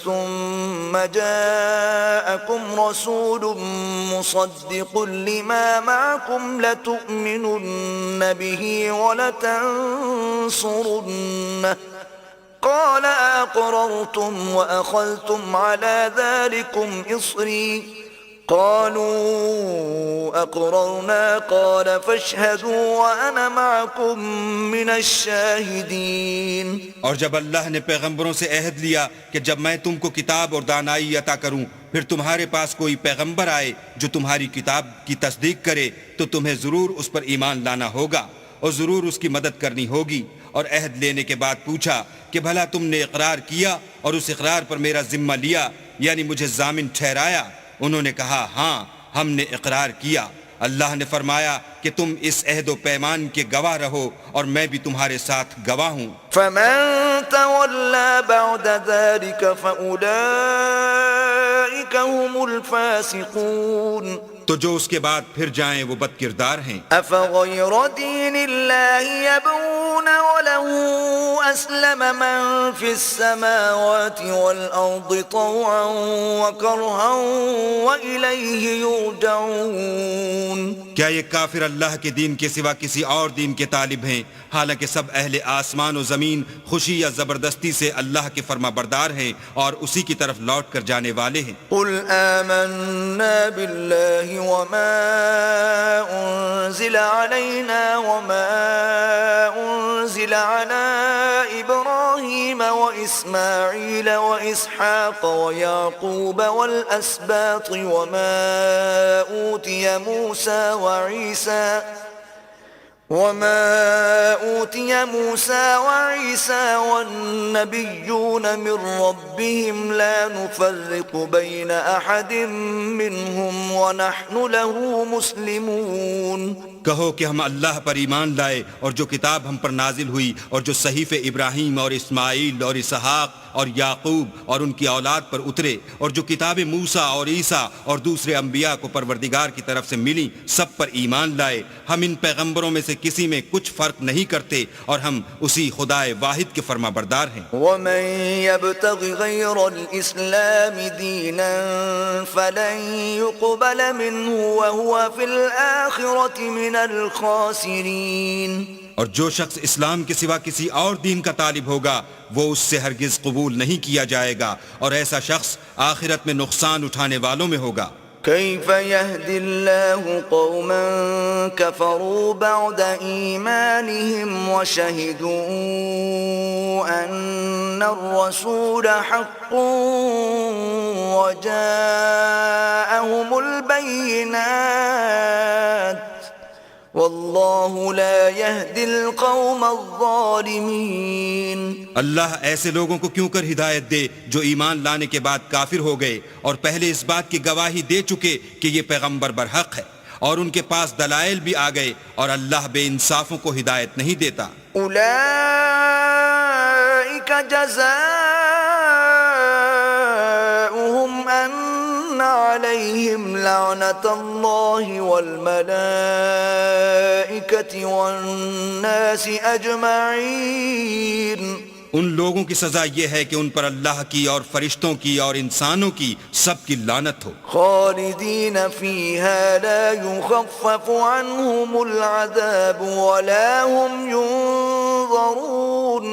ثُمَّ جَاءَكُمْ رَسُولٌ مُصَدِّقٌ لِّمَا مَعَكُمْ لَتُؤْمِنُنَّ بِهِ وَلَتَنصُرُنَّهُ قال أقررتم وأخذتم على ذلكم إصري قالوا أقررنا قال فاشهدوا وأنا معكم من الشاهدين۔ اور جب اللہ نے پیغمبروں سے عہد لیا کہ جب میں تم کو کتاب اور دانائی عطا کروں پھر تمہارے پاس کوئی پیغمبر آئے جو تمہاری کتاب کی تصدیق کرے تو تمہیں ضرور اس پر ایمان لانا ہوگا اور ضرور اس کی مدد کرنی ہوگی۔ اور عہد لینے کے بعد پوچھا کہ بھلا تم نے اقرار کیا اور اس اقرار پر میرا ذمہ لیا، یعنی مجھے ضامن ٹھہرایا؟ انہوں نے کہا ہاں ہم نے اقرار کیا۔ اللہ نے فرمایا کہ تم اس عہد و پیمان کے گواہ رہو اور میں بھی تمہارے ساتھ گواہ ہوں۔ فمن تولى بعد ذلك فأولئك هم الفاسقون۔ تو جو اس کے بعد پھر جائیں وہ بد کردار ہیں۔ أفغير دين الله يبغون وله أسلم من في السماوات والأرض طوعا وكرها وإليه يرجعون۔ کیا یہ کافر اللہ کے دین کے سوا کسی اور دین کے طالب ہیں، حالانکہ سب اہل آسمان و زمین خوشی یا زبردستی سے اللہ کے فرما بردار ہیں اور اسی کی طرف لوٹ کر جانے والے ہیں۔ قل آمنا بالله وما أنزل علينا وما أنزل على إبراهيم وإسماعيل وإسحاق ويعقوب والأسباط وما أوتي موسى وعيسى والنبيون من ربهم لا نفرق بين أحد منهم ونحن له مسلمون۔ کہو کہ ہم اللہ پر ایمان لائے اور جو کتاب ہم پر نازل ہوئی اور جو صحیفے ابراہیم اور اسماعیل اور اسحاق اور یعقوب اور ان کی اولاد پر اترے اور جو کتاب موسیٰ اور عیسیٰ اور دوسرے انبیاء کو پروردگار کی طرف سے ملی سب پر ایمان لائے۔ ہم ان پیغمبروں میں سے کسی میں کچھ فرق نہیں کرتے اور ہم اسی خدائے واحد کے فرما بردار ہیں۔ ومن يبتغ غير الإسلام دينا فلن يقبل منه وهو في الآخرة من الخاسرين۔ اور جو شخص اسلام کے سوا کسی اور دین کا طالب ہوگا وہ اس سے ہرگز قبول نہیں کیا جائے گا اور ایسا شخص آخرت میں نقصان اٹھانے والوں میں ہوگا۔ كيف يهدي الله قوما كفروا بعد إيمانهم وشهدوا أن الرسول حق وجاءهم البينات والله لا يهدي القوم الظالمين. اللہ ایسے لوگوں کو کیوں کر ہدایت دے جو ایمان لانے کے بعد کافر ہو گئے اور پہلے اس بات کی گواہی دے چکے کہ یہ پیغمبر برحق ہے اور ان کے پاس دلائل بھی آ گئے، اور اللہ بے انصافوں کو ہدایت نہیں دیتا. أولئك جزاؤهم أن عليهم لعنة الله والملائكة والناس أجمعين. ان لوگوں کی سزا یہ ہے کہ ان پر اللہ کی اور فرشتوں کی اور انسانوں کی سب کی لعنت ہو. خالدين فيها لا يخفف عنهم العذاب ولا هم ينظرون.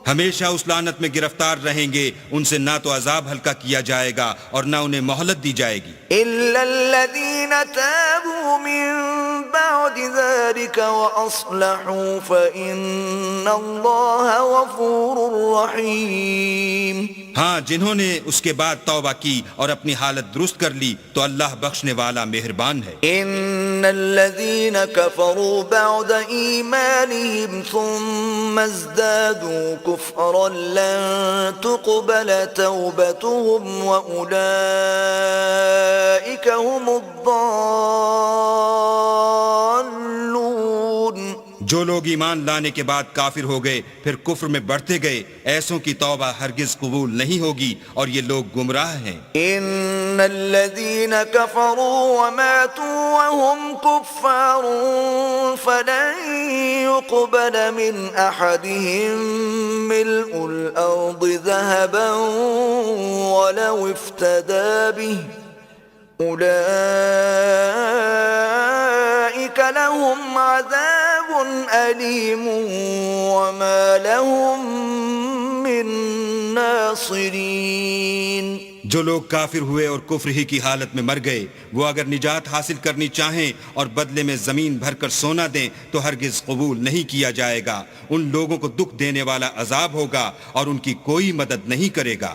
ہمیشہ اس لعنت میں گرفتار رہیں گے، ان سے نہ تو عذاب ہلکا کیا جائے گا اور نہ انہیں مہلت دی جائے گی. إلا الذين تابوا من بعد ذلك وأصلحوا فإن الله غفور رحيم. ہاں، جنہوں نے اس کے بعد توبہ کی اور اپنی حالت درست کر لی تو اللہ بخشنے والا مہربان ہے. إن الذين كفروا بعد إيمانهم ثم ازدادوا كفرا لن تقبل توبتهم وأولئك هم الضالون. جو لوگ ایمان لانے کے بعد کافر ہو گئے پھر کفر میں بڑھتے گئے، ایسوں کی توبہ ہرگز قبول نہیں ہوگی اور یہ لوگ گمراہ ہیں. إن الذين كفروا وماتوا وهم كفار فلن يقبل من أحدهم ملء الأرض ذهبا ولو افتدى به أولئك لهم عذاب أليم وما لهم من ناصرين. جو لوگ کافر ہوئے اور کفر ہی کی حالت میں مر گئے، وہ اگر نجات حاصل کرنی چاہیں اور بدلے میں زمین بھر کر سونا دیں تو ہرگز قبول نہیں کیا جائے گا. ان لوگوں کو دکھ دینے والا عذاب ہوگا اور ان کی کوئی مدد نہیں کرے گا.